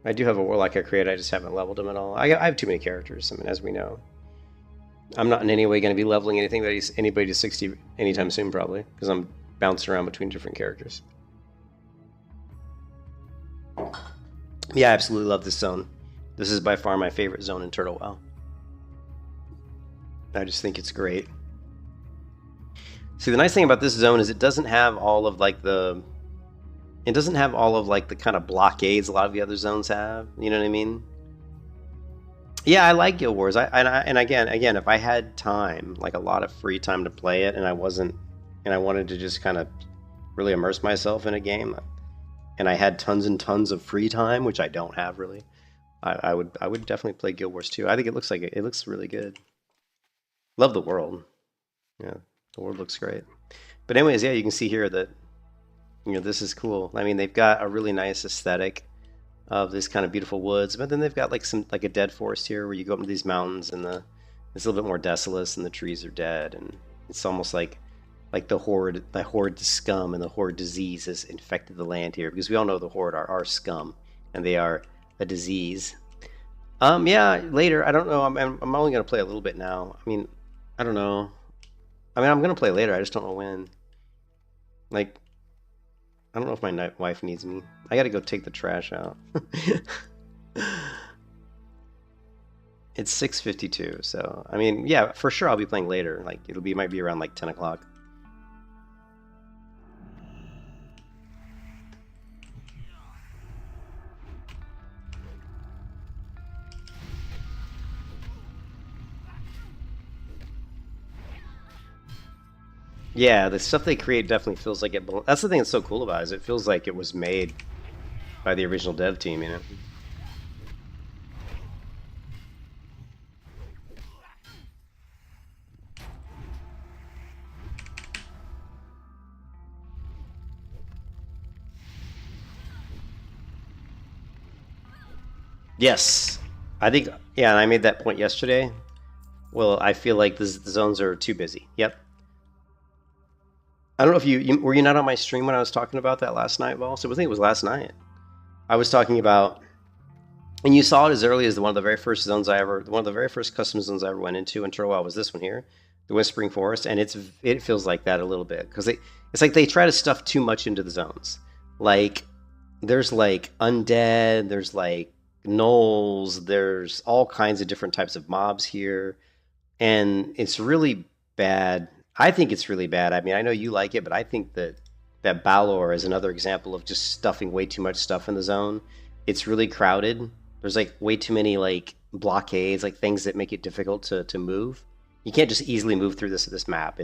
I do have a warlock I created. I just haven't leveled him at all. I have too many characters. I mean, as we know, I'm not in any way going to be leveling anybody to 60 anytime soon, probably, because I'm bouncing around between different characters. Yeah, I absolutely love this zone. This is by far my favorite zone in Turtle WoW. I just think it's great. See, the nice thing about this zone is it doesn't have all of like the kind of blockades a lot of the other zones have. You know what I mean? Yeah, I like Guild Wars. And again, if I had time, like a lot of free time to play it, and I wanted to just kind of really immerse myself in a game, and I had tons and tons of free time, which I don't have really, I would definitely play Guild Wars 2. I think it looks really good. Love the world. Yeah, the world looks great. But anyways, yeah, you can see here that this is cool. I mean, they've got a really nice aesthetic of this kind of beautiful woods, but then they've got like a dead forest here where you go up into these mountains and it's a little bit more desolate and the trees are dead, and it's almost like the horde scum and the horde disease has infected the land here, because we all know the horde are scum and they are a disease. Yeah, later. I don't know. I'm only gonna play a little bit now. I mean, I don't know. I mean, I'm gonna play later. I just don't know when. Like, I don't know if my wife needs me. I gotta go take the trash out. It's 6:52, so I mean, yeah, for sure I'll be playing later. Like, might be around like 10 o'clock. Yeah, the stuff they create definitely feels like it. That's the thing that's so cool about it, is it feels like it was made by the original dev team, you know? Yes, I think, yeah, and I made that point yesterday. Well, I feel like the zones are too busy. Yep. I don't know if you were you not on my stream when I was talking about that last night, Vol? So I think it was last night. I was talking about, and you saw it as early as one of the very first custom zones I ever went into in Turtle WoW was this one here, the Whispering Forest, and it feels like that a little bit, because it's like they try to stuff too much into the zones. Like, there's like undead, there's like gnolls, there's all kinds of different types of mobs here, and it's really bad. I think it's really bad. I mean, I know you like it, but I think that Balor is another example of just stuffing way too much stuff in the zone. It's really crowded. There's like way too many like blockades, like things that make it difficult to move. You can't just easily move through this map.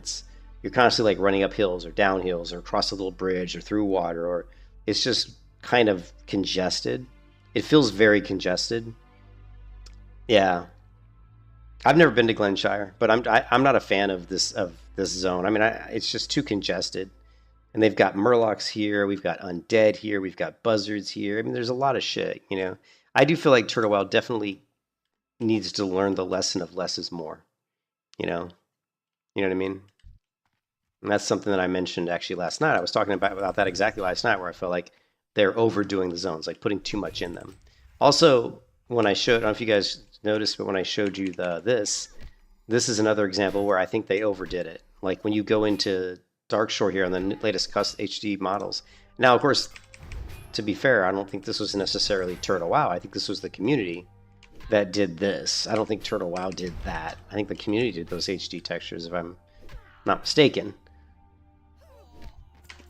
You're constantly like running up hills or down hills or across a little bridge or through water, or it's just kind of congested. It feels very congested. Yeah. I've never been to Glenshire, but I'm not a fan of this zone. I mean, it's just too congested. And they've got Murlocs here, we've got undead here, we've got buzzards here. I mean, there's a lot of shit, you know. I do feel like Turtle WoW definitely needs to learn the lesson of less is more, you know. You know what I mean? And that's something that I mentioned actually last night. I was talking about that exactly last night, where I felt like they're overdoing the zones, like putting too much in them. Also, when I don't know if you guys noticed, but when I showed you this is another example where I think they overdid it. Like when you go into Darkshore here on the latest HD models. Now, of course, to be fair, I don't think this was necessarily Turtle WoW. I think this was the community that did this. I don't think Turtle WoW did that. I think the community did those HD textures, if I'm not mistaken.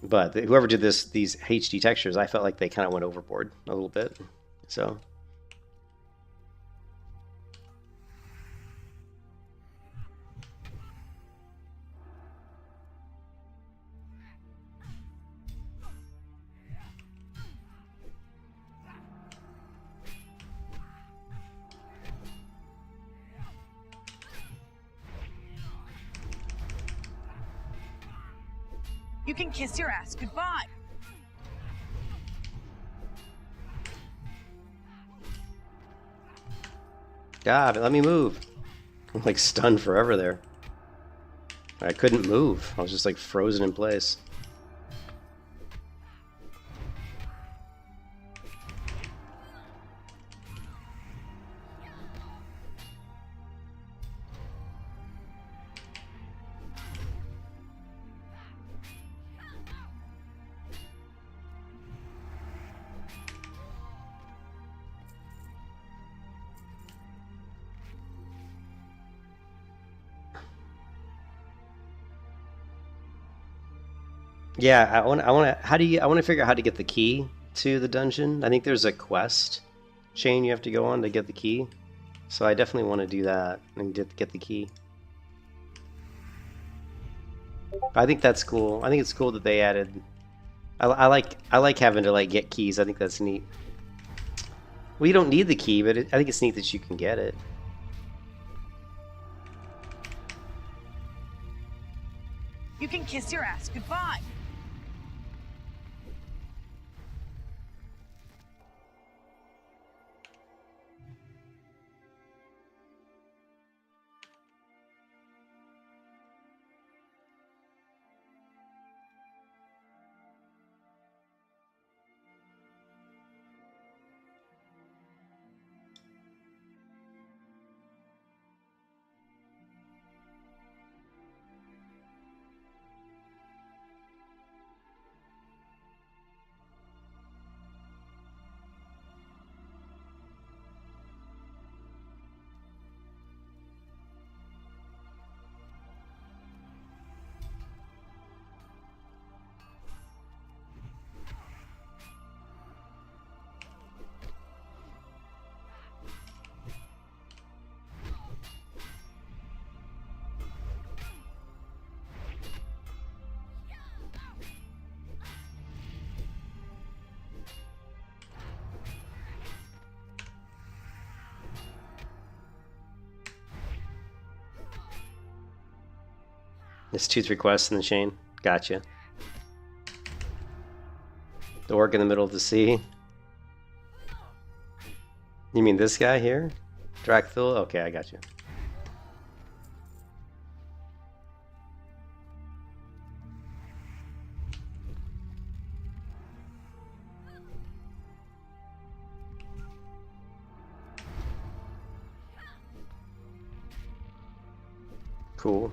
But whoever did these HD textures, I felt like they kind of went overboard a little bit. So You can kiss your ass goodbye. God, let me move. I'm like stunned forever there. I couldn't move. I was just like frozen in place. Yeah, I want to figure out how to get the key to the dungeon. I think there's a quest chain you have to go on to get the key. So I definitely want to do that and get the key. I think that's cool. I think it's cool that they added. I like having to like get keys. I think that's neat. Well, you don't need the key, but I think it's neat that you can get it. You can kiss your ass goodbye. It's 2-3 quests in the chain. Gotcha. The orc in the middle of the sea. You mean this guy here? Dracthul? Okay, I got you. Cool.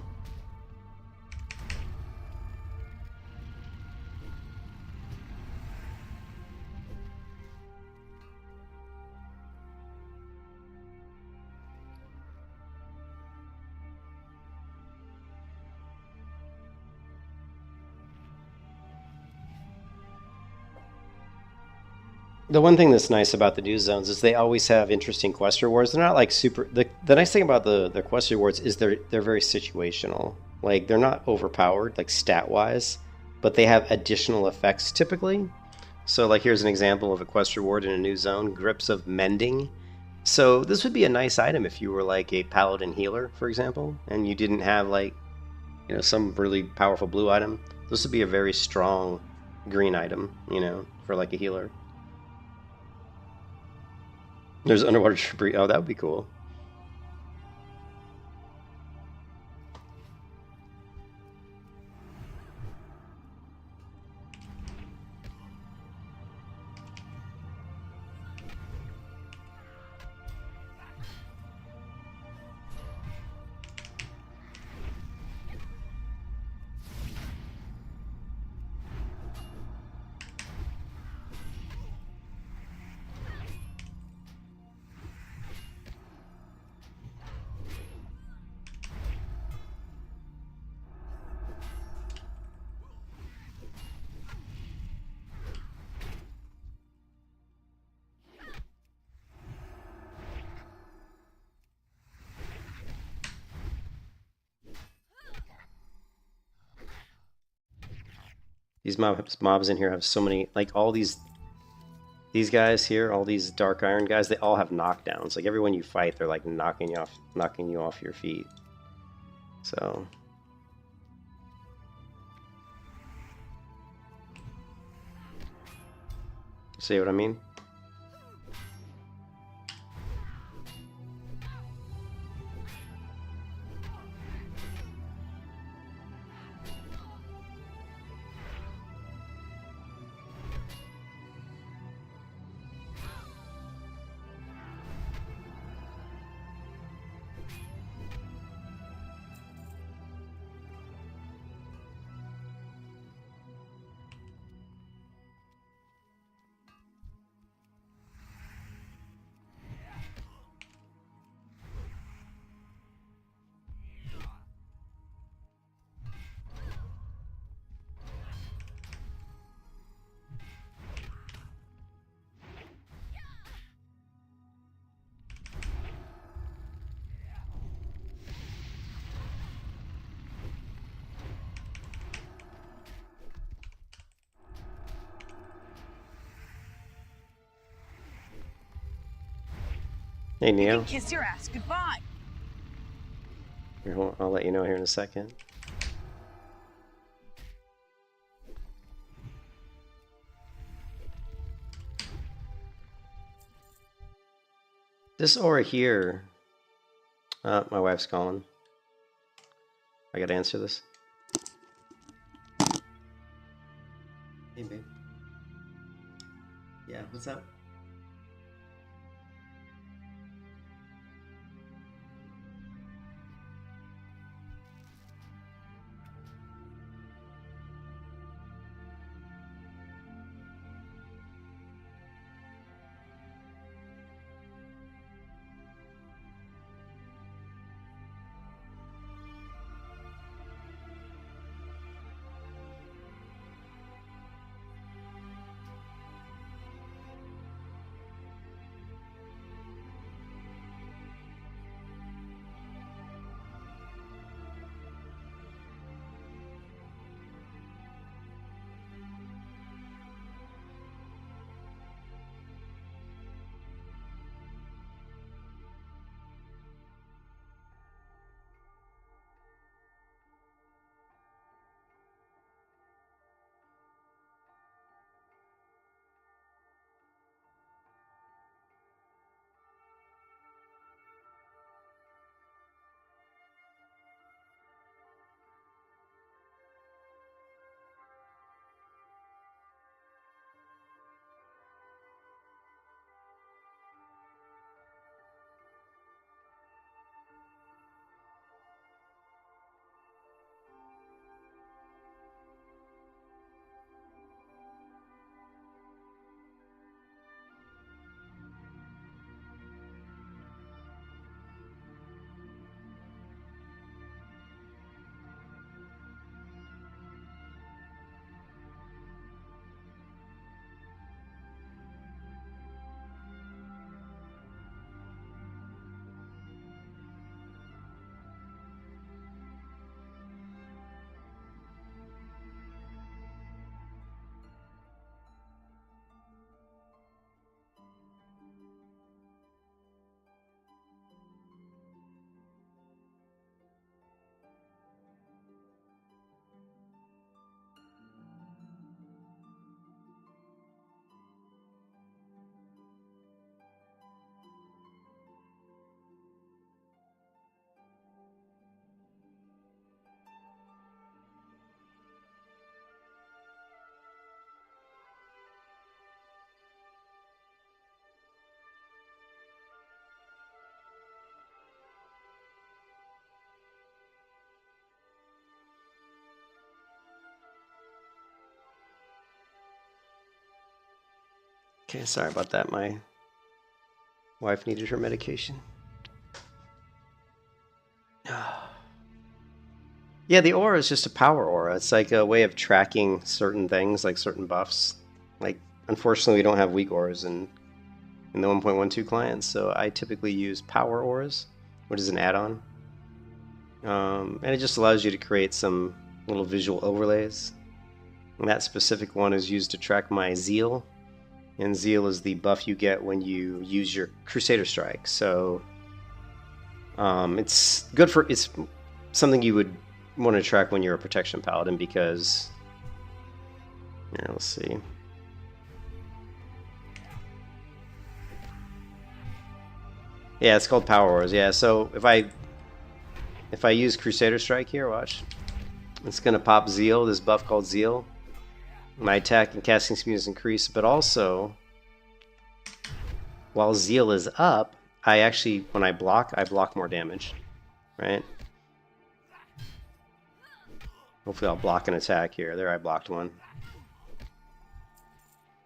The one thing that's nice about the new zones is they always have interesting quest rewards. They're not like super. The nice thing about the quest rewards is they're very situational. Like they're not overpowered like stat wise, but they have additional effects typically. So like here's an example of a quest reward in a new zone: Grips of Mending. So this would be a nice item if you were like a paladin healer, for example, and you didn't have like some really powerful blue item. This would be a very strong green item, for like a healer. There's underwater debris. Oh, that would be cool. These mobs in here have so many, like all these guys here, all these dark iron guys, they all have knockdowns. Like everyone you fight, they're like knocking you off your feet. So see what I mean? Hey, You Neo. can kiss your ass goodbye. Here, I'll let you know here in a second. This aura here. My wife's calling. I gotta answer this. Hey, babe. Yeah, what's up? Okay, sorry about that. My wife needed her medication. Yeah, the aura is just a power aura. It's like a way of tracking certain things, like certain buffs. Like, unfortunately, we don't have weak auras in the 1.12 clients, so I typically use power auras, which is an add-on. And it just allows you to create some little visual overlays. And that specific one is used to track my zeal. And zeal is the buff you get when you use your Crusader Strike. So it's good for, it's something you would want to track when you're a protection paladin because, here, let's see. Yeah, it's called Power Auras. Yeah, so if I use Crusader Strike here, watch, it's gonna pop Zeal, this buff called Zeal. My attack and casting speed is increased, but also while Zeal is up, I actually, when I block more damage, right? Hopefully I'll block an attack here. There, I blocked one.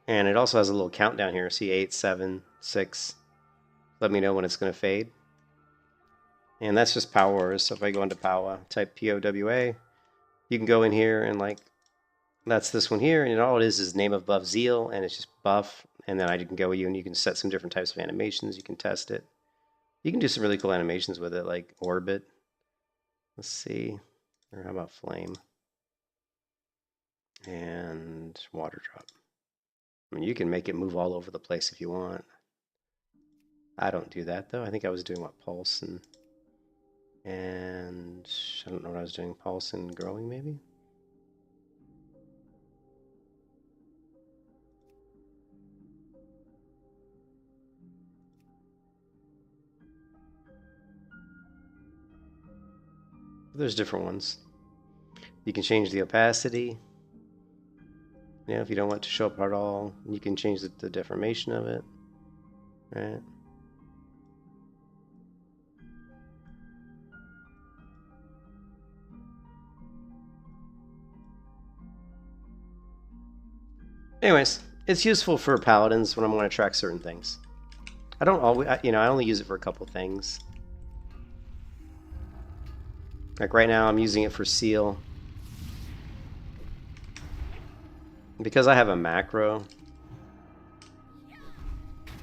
And it also has a little countdown here. See, 8, 7, 6. Let me know when it's going to fade. And that's just power. So if I go into power, type POWA, you can go in here and like, that's this one here. And all it is name of buff Zeal, and it's just buff. And then I can go you and you can set some different types of animations. You can test it. You can do some really cool animations with it, like orbit. Let's see. Or how about flame? And water drop. I mean, you can make it move all over the place if you want. I don't do that though. I think I was doing what, pulse and I don't know what I was doing. Pulse and growing maybe. There's different ones. You can change the opacity. Yeah, if you don't want it to show up at all, you can change the deformation of it. Right. Anyways, it's useful for paladins when I'm going to track certain things. I don't always, I only use it for a couple things. Like right now, I'm using it for seal. Because I have a macro.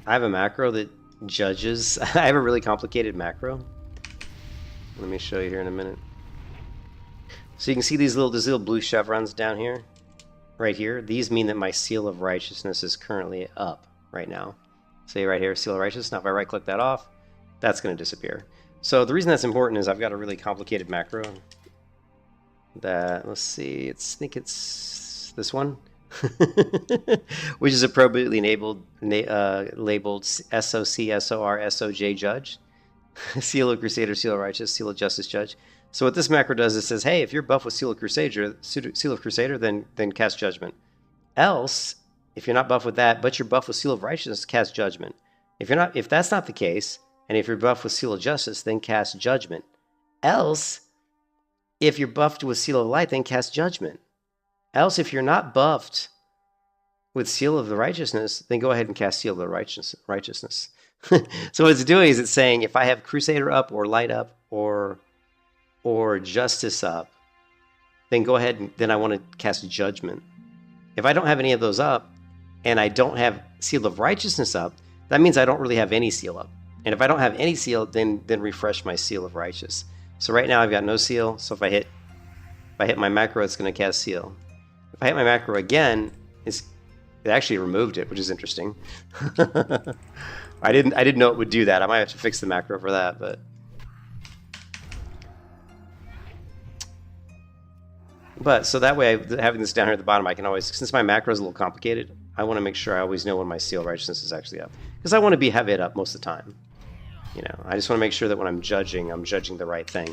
I have a macro that judges. I have a really complicated macro. Let me show you here in a minute. So you can see these little blue chevrons down here. Right here. These mean that my seal of righteousness is currently up right now. See right here, seal of righteousness. Now if I right click that off, that's going to disappear. So the reason that's important is I've got a really complicated macro that, let's see, I think it's this one, which is appropriately labeled SOC, SOR, SOJ judge, seal of crusader, seal of righteous, seal of justice judge. So what this macro does is says, hey, if you're buff with seal of crusader, then cast judgment. Else, if you're not buff with that, but you're buff with seal of righteousness, cast judgment. If that's not the case, and if you're buffed with seal of justice, then cast judgment. Else, if you're buffed with seal of light, then cast judgment. Else, if you're not buffed with seal of the righteousness, then go ahead and cast seal of the righteousness. So what it's doing is it's saying if I have crusader up or light up or justice up, then go ahead and then I want to cast judgment. If I don't have any of those up and I don't have seal of righteousness up, that means I don't really have any seal up. And if I don't have any seal, then refresh my seal of righteous. So right now I've got no seal. So if I hit my macro, it's going to cast seal. If I hit my macro again, it actually removed it, which is interesting. I didn't know it would do that. I might have to fix the macro for that, but so that way, having this down here at the bottom, I can always, since my macro is a little complicated, I want to make sure I always know when my seal of righteousness is actually up, because I want to have it up most of the time. I just want to make sure that when I'm judging the right thing.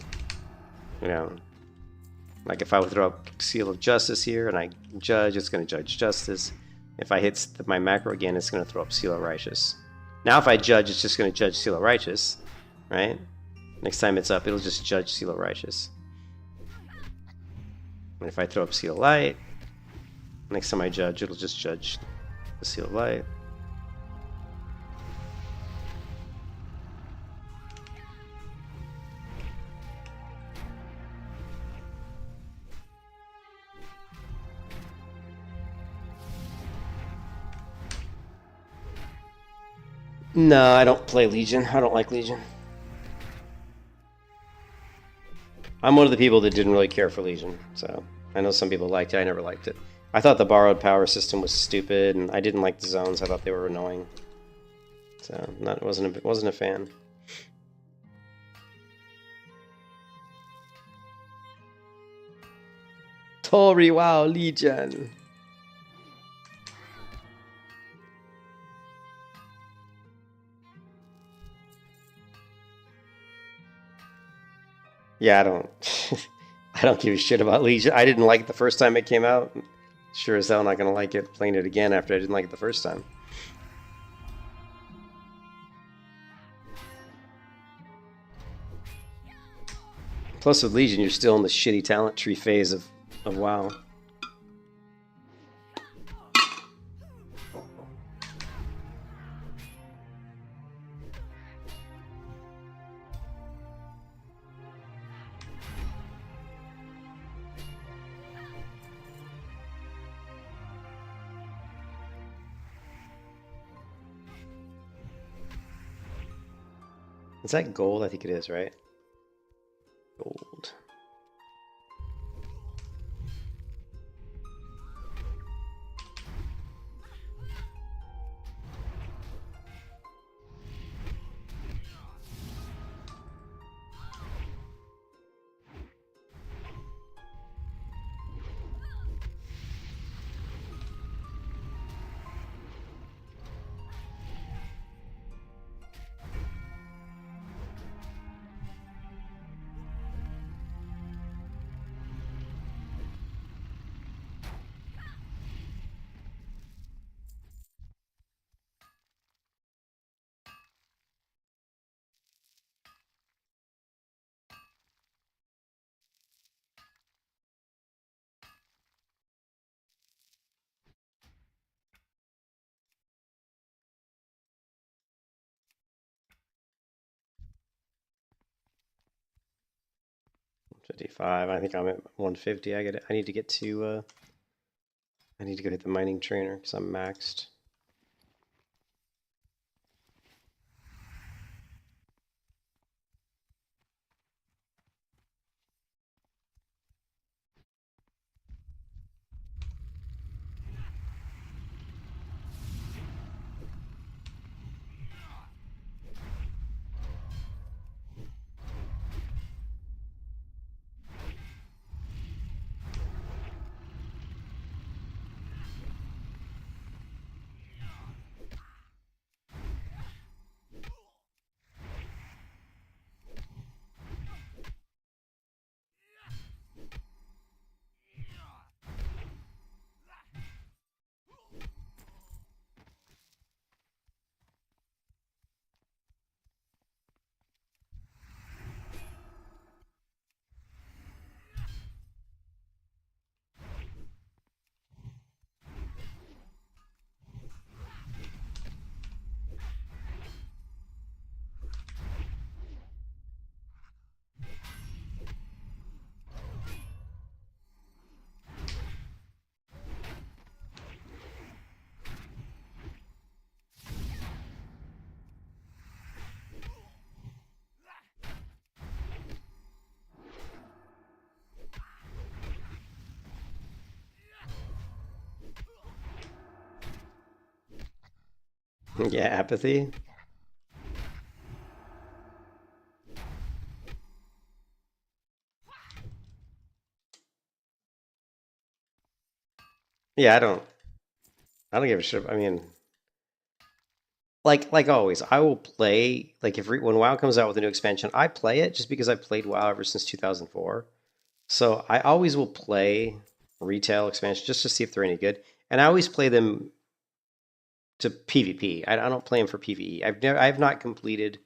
Like if I would throw up seal of justice here and I judge, it's going to judge justice. If I hit my macro again, it's going to throw up seal of righteous. Now if I judge, it's just going to judge seal of righteous, right? Next time it's up, it'll just judge seal of righteous. And if I throw up seal of light, next time I judge, it'll just judge the seal of light. No, I don't play Legion. I don't like Legion. I'm one of the people that didn't really care for Legion, so I know some people liked it. I never liked it. I thought the borrowed power system was stupid, and I didn't like the zones. I thought they were annoying. So wasn't a fan. Tori, wow, Legion. Yeah, I don't give a shit about Legion. I didn't like it the first time it came out. Sure as hell not gonna like it playing it again after I didn't like it the first time. Plus with Legion, you're still in the shitty talent tree phase of WoW. Is that gold? I think it is, right? Gold. 55. I think I'm at 150. I need to get to I need to go hit the mining trainer because I'm maxed. Yeah, apathy. Yeah, I don't give a shit. I mean, like always, I will play like if when WoW comes out with a new expansion, I play it just because I played WoW ever since 2004. So I always will play retail expansion just to see if they're any good, and I always play them to PvP. I don't play them for PvE. I have not completed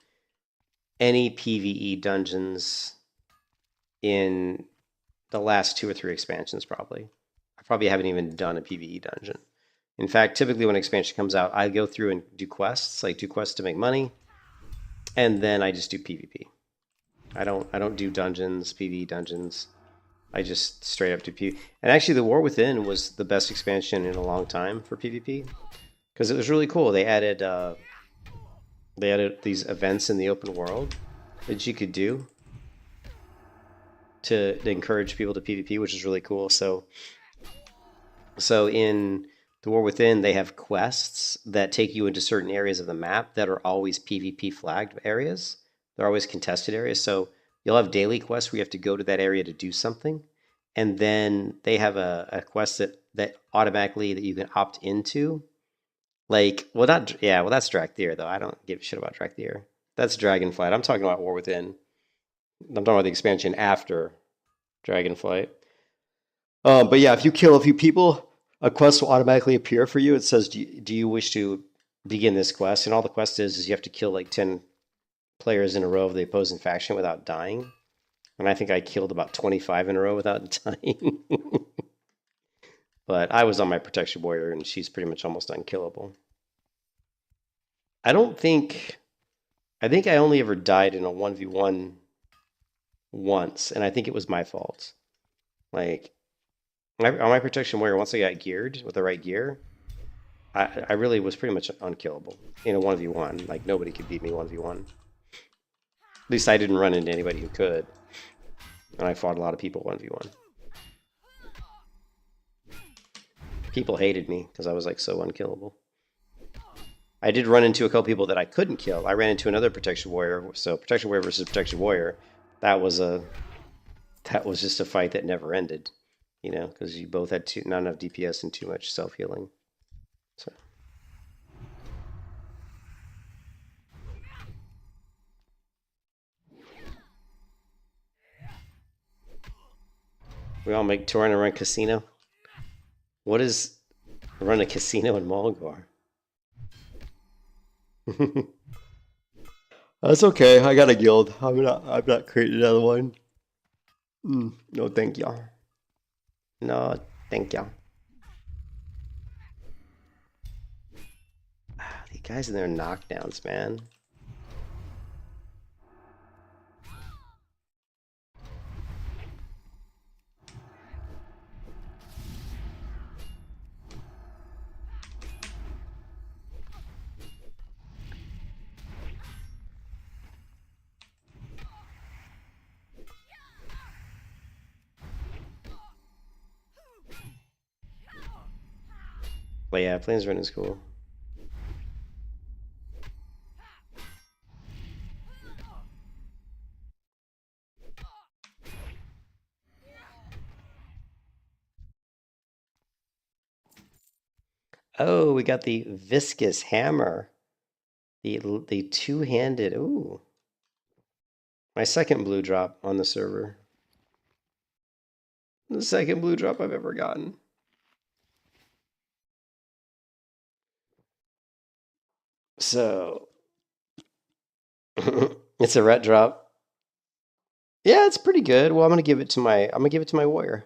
any PvE dungeons in the last 2 or 3 expansions. Probably, I probably haven't even done a PvE dungeon. In fact, typically when an expansion comes out, I go through and do quests, like do quests to make money, and then I just do PvP. I don't do dungeons, PvE dungeons. I just straight up do PvP. And actually, the War Within was the best expansion in a long time for PvP because it was really cool. They added these events in the open world that you could do to encourage people to PvP, which is really cool. So in the War Within, they have quests that take you into certain areas of the map that are always PvP flagged areas. They're always contested areas. So you'll have daily quests where you have to go to that area to do something. And then they have a quest that automatically that you can opt into. Like, well, that's Drakthir, though. I don't give a shit about Drakthir. That's Dragonflight. I'm talking about War Within. I'm talking about the expansion after Dragonflight. But yeah, if you kill a few people, a quest will automatically appear for you. It says, do you wish to begin this quest? And all the quest is you have to kill like 10 players in a row of the opposing faction without dying. And I think I killed about 25 in a row without dying. But I was on my protection warrior, and she's pretty much almost unkillable. I think I only ever died in a 1v1 once, and I think it was my fault. Like, on my protection warrior, once I got geared with the right gear, I really was pretty much unkillable in a 1v1. Like, nobody could beat me 1v1. At least I didn't run into anybody who could. And I fought a lot of people 1v1. People hated me because I was like so unkillable. I did run into a couple people that I couldn't kill. I ran into another protection warrior. So protection warrior versus protection warrior, that was just a fight that never ended, you know, because you both had not enough DPS and too much self-healing. So we all make Torin and run casino. What is run a casino in Mulgar? That's okay. I got a guild. I'm not creating another one. No, thank you. No, thank you. The guys in their knockdowns, man. But yeah, Plains Run is cool. Oh, we got the viscous hammer. The two-handed. Ooh. My second blue drop on the server. The second blue drop I've ever gotten. So it's a ret drop. Yeah, it's pretty good. Well, I'm gonna give it to my warrior.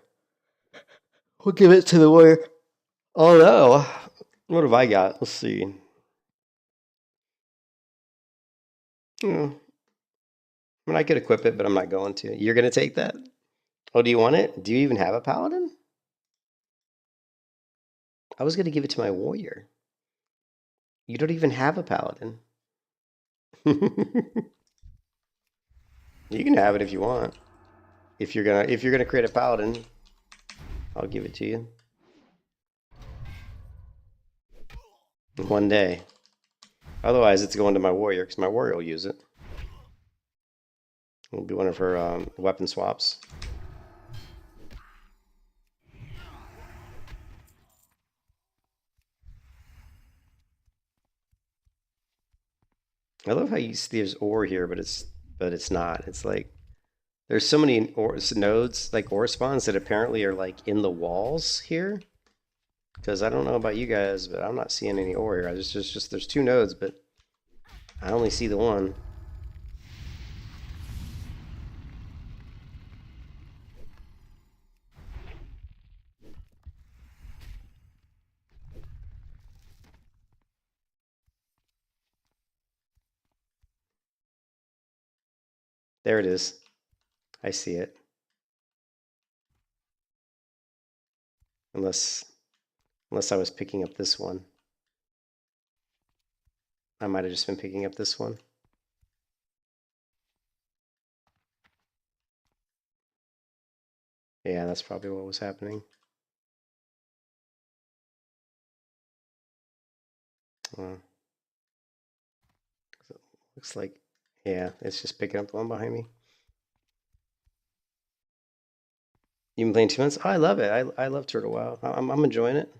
We'll give it to the warrior. Oh no. What have I got? Let's see. Hmm. I mean, I could equip it, but I'm not going to. You're gonna take that? Oh, do you want it? Do you even have a paladin? I was gonna give it to my warrior. You don't even have a paladin. You can have it if you want. If you're gonna create a paladin, I'll give it to you. One day. Otherwise, it's going to my warrior, because my warrior will use it. It'll be one of her weapon swaps. I love how you see there's ore here, but it's not. It's like there's so many nodes, like ore spawns, that apparently are like in the walls here. Because I don't know about you guys, but I'm not seeing any ore here. There's two nodes, but I only see the one. There it is. I see it. Unless I was picking up this one. I might have just been picking up this one. Yeah, that's probably what was happening. Looks like, yeah, it's just picking up the one behind me. You've been playing 2 months? Oh, I love it. I love Turtle WoW. I'm enjoying it.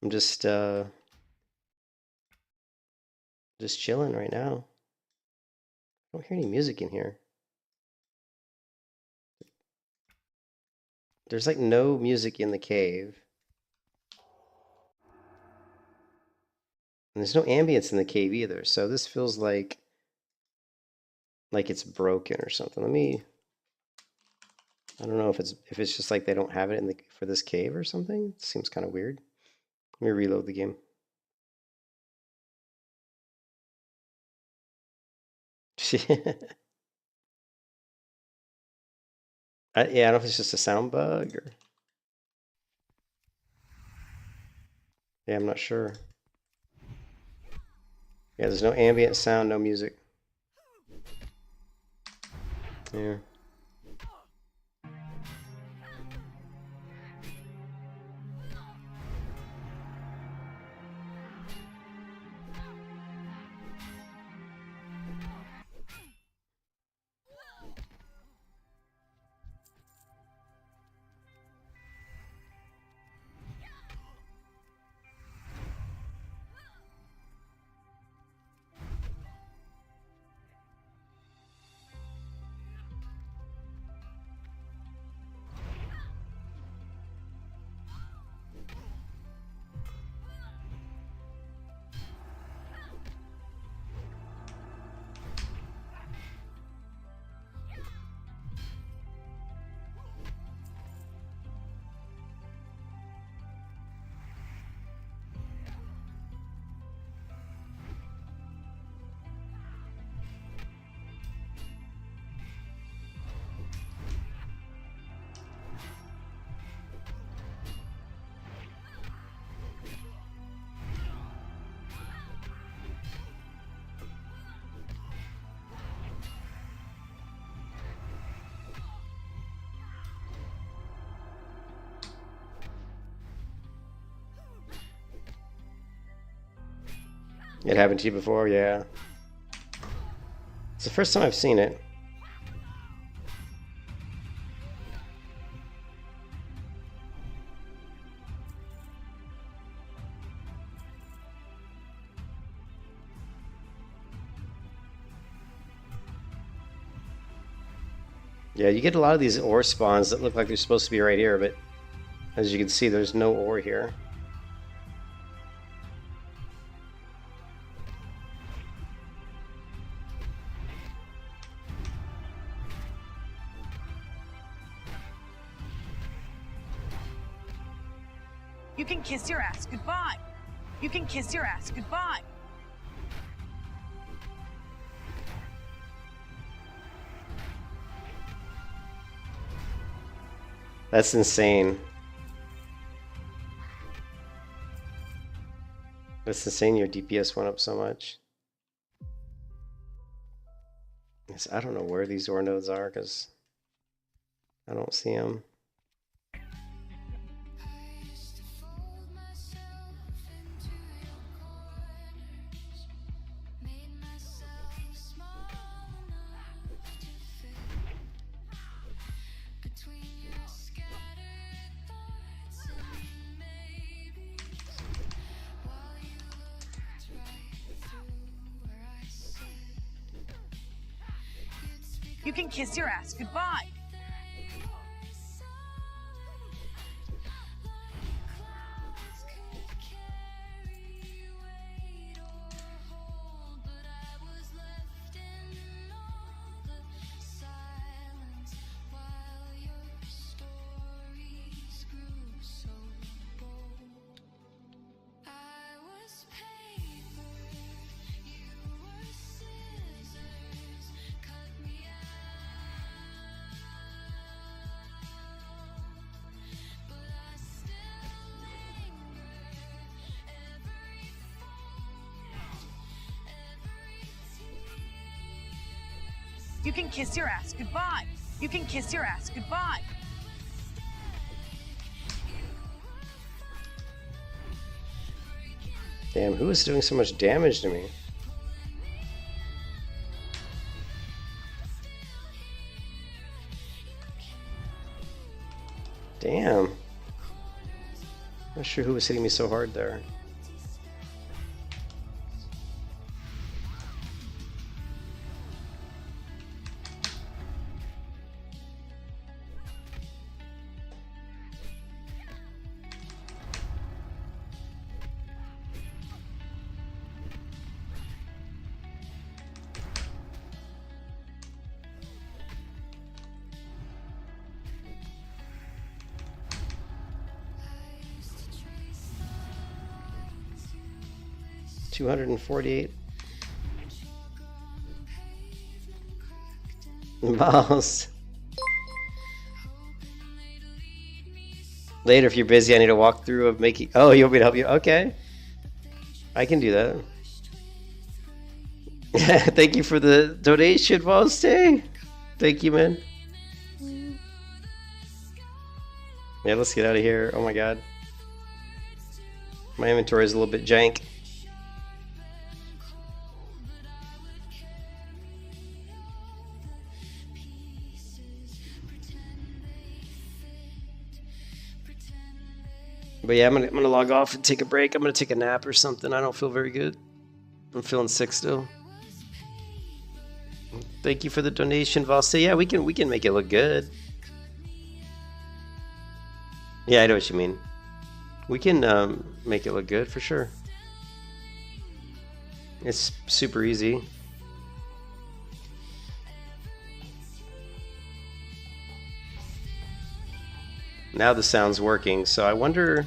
I'm just chilling right now. I don't hear any music in here. There's like no music in the cave. And there's no ambience in the cave either. So this feels like it's broken or something. I don't know if it's just like they don't have it for this cave or something. It seems kind of weird. Let me reload the game. Yeah, I don't know if it's just a sound bug or. Yeah, I'm not sure. Yeah, there's no ambient sound, no music. Yeah. It happened to you before? Yeah. It's the first time I've seen it. Yeah, you get a lot of these ore spawns that look like they're supposed to be right here, but as you can see, there's no ore here. You can kiss your ass goodbye. You can kiss your ass goodbye. That's insane. That's insane your DPS went up so much. Yes, I don't know where these ore nodes are because I don't see them. You can kiss your ass goodbye. You can kiss your ass goodbye. You can kiss your ass goodbye. Damn, who is doing so much damage to me? Damn. Not sure who was hitting me so hard there. $248 balls. Later, if you're busy, I need to walk through of making. Oh, you want me to help you? Okay, I can do that. Thank you for the donation, Balls. Thank you, man. Yeah, let's get out of here. Oh my god, my inventory is a little bit jank. But yeah, I'm gonna log off and take a break. I'm gonna take a nap or something. I don't feel very good. I'm feeling sick still. Thank you for the donation, Valse. Yeah, we can make it look good. Yeah, I know what you mean. We can make it look good for sure. It's super easy. Now the sound's working, so I wonder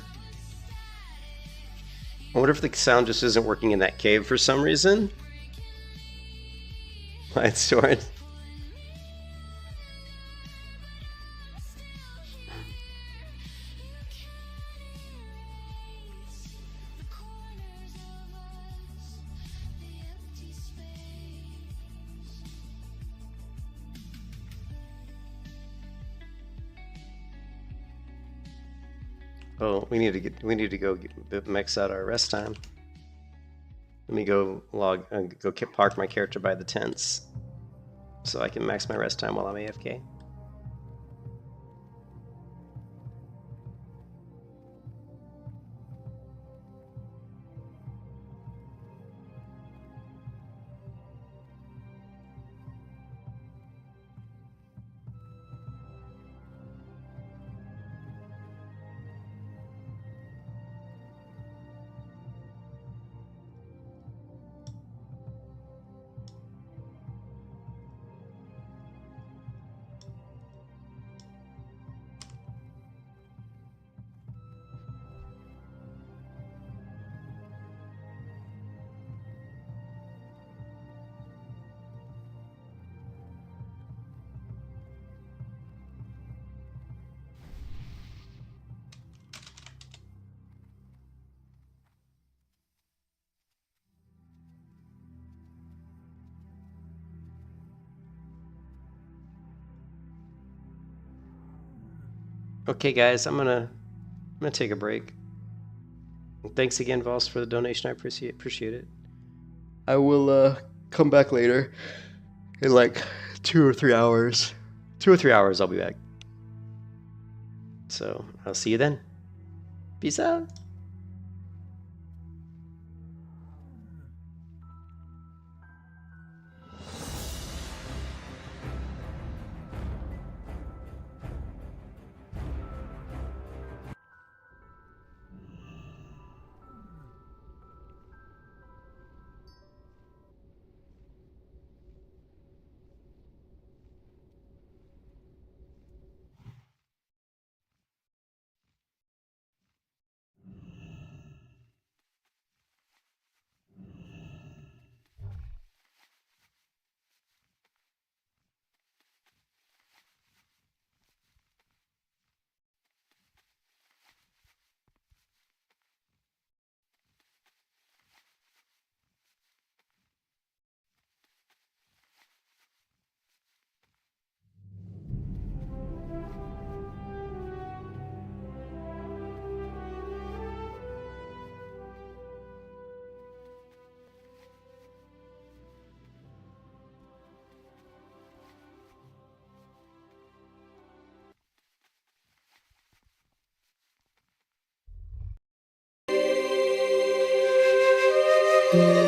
if the sound just isn't working in that cave for some reason. Light stored. Oh, we need to go max out our rest time. me go park my character by the tents so I can max my rest time while I'm AFK. Okay, guys, I'm gonna take a break. Thanks again, Voss, for the donation. I appreciate it. I will come back later in like 2 or 3 hours. 2 or 3 hours, I'll be back. So I'll see you then. Peace out. Thank you.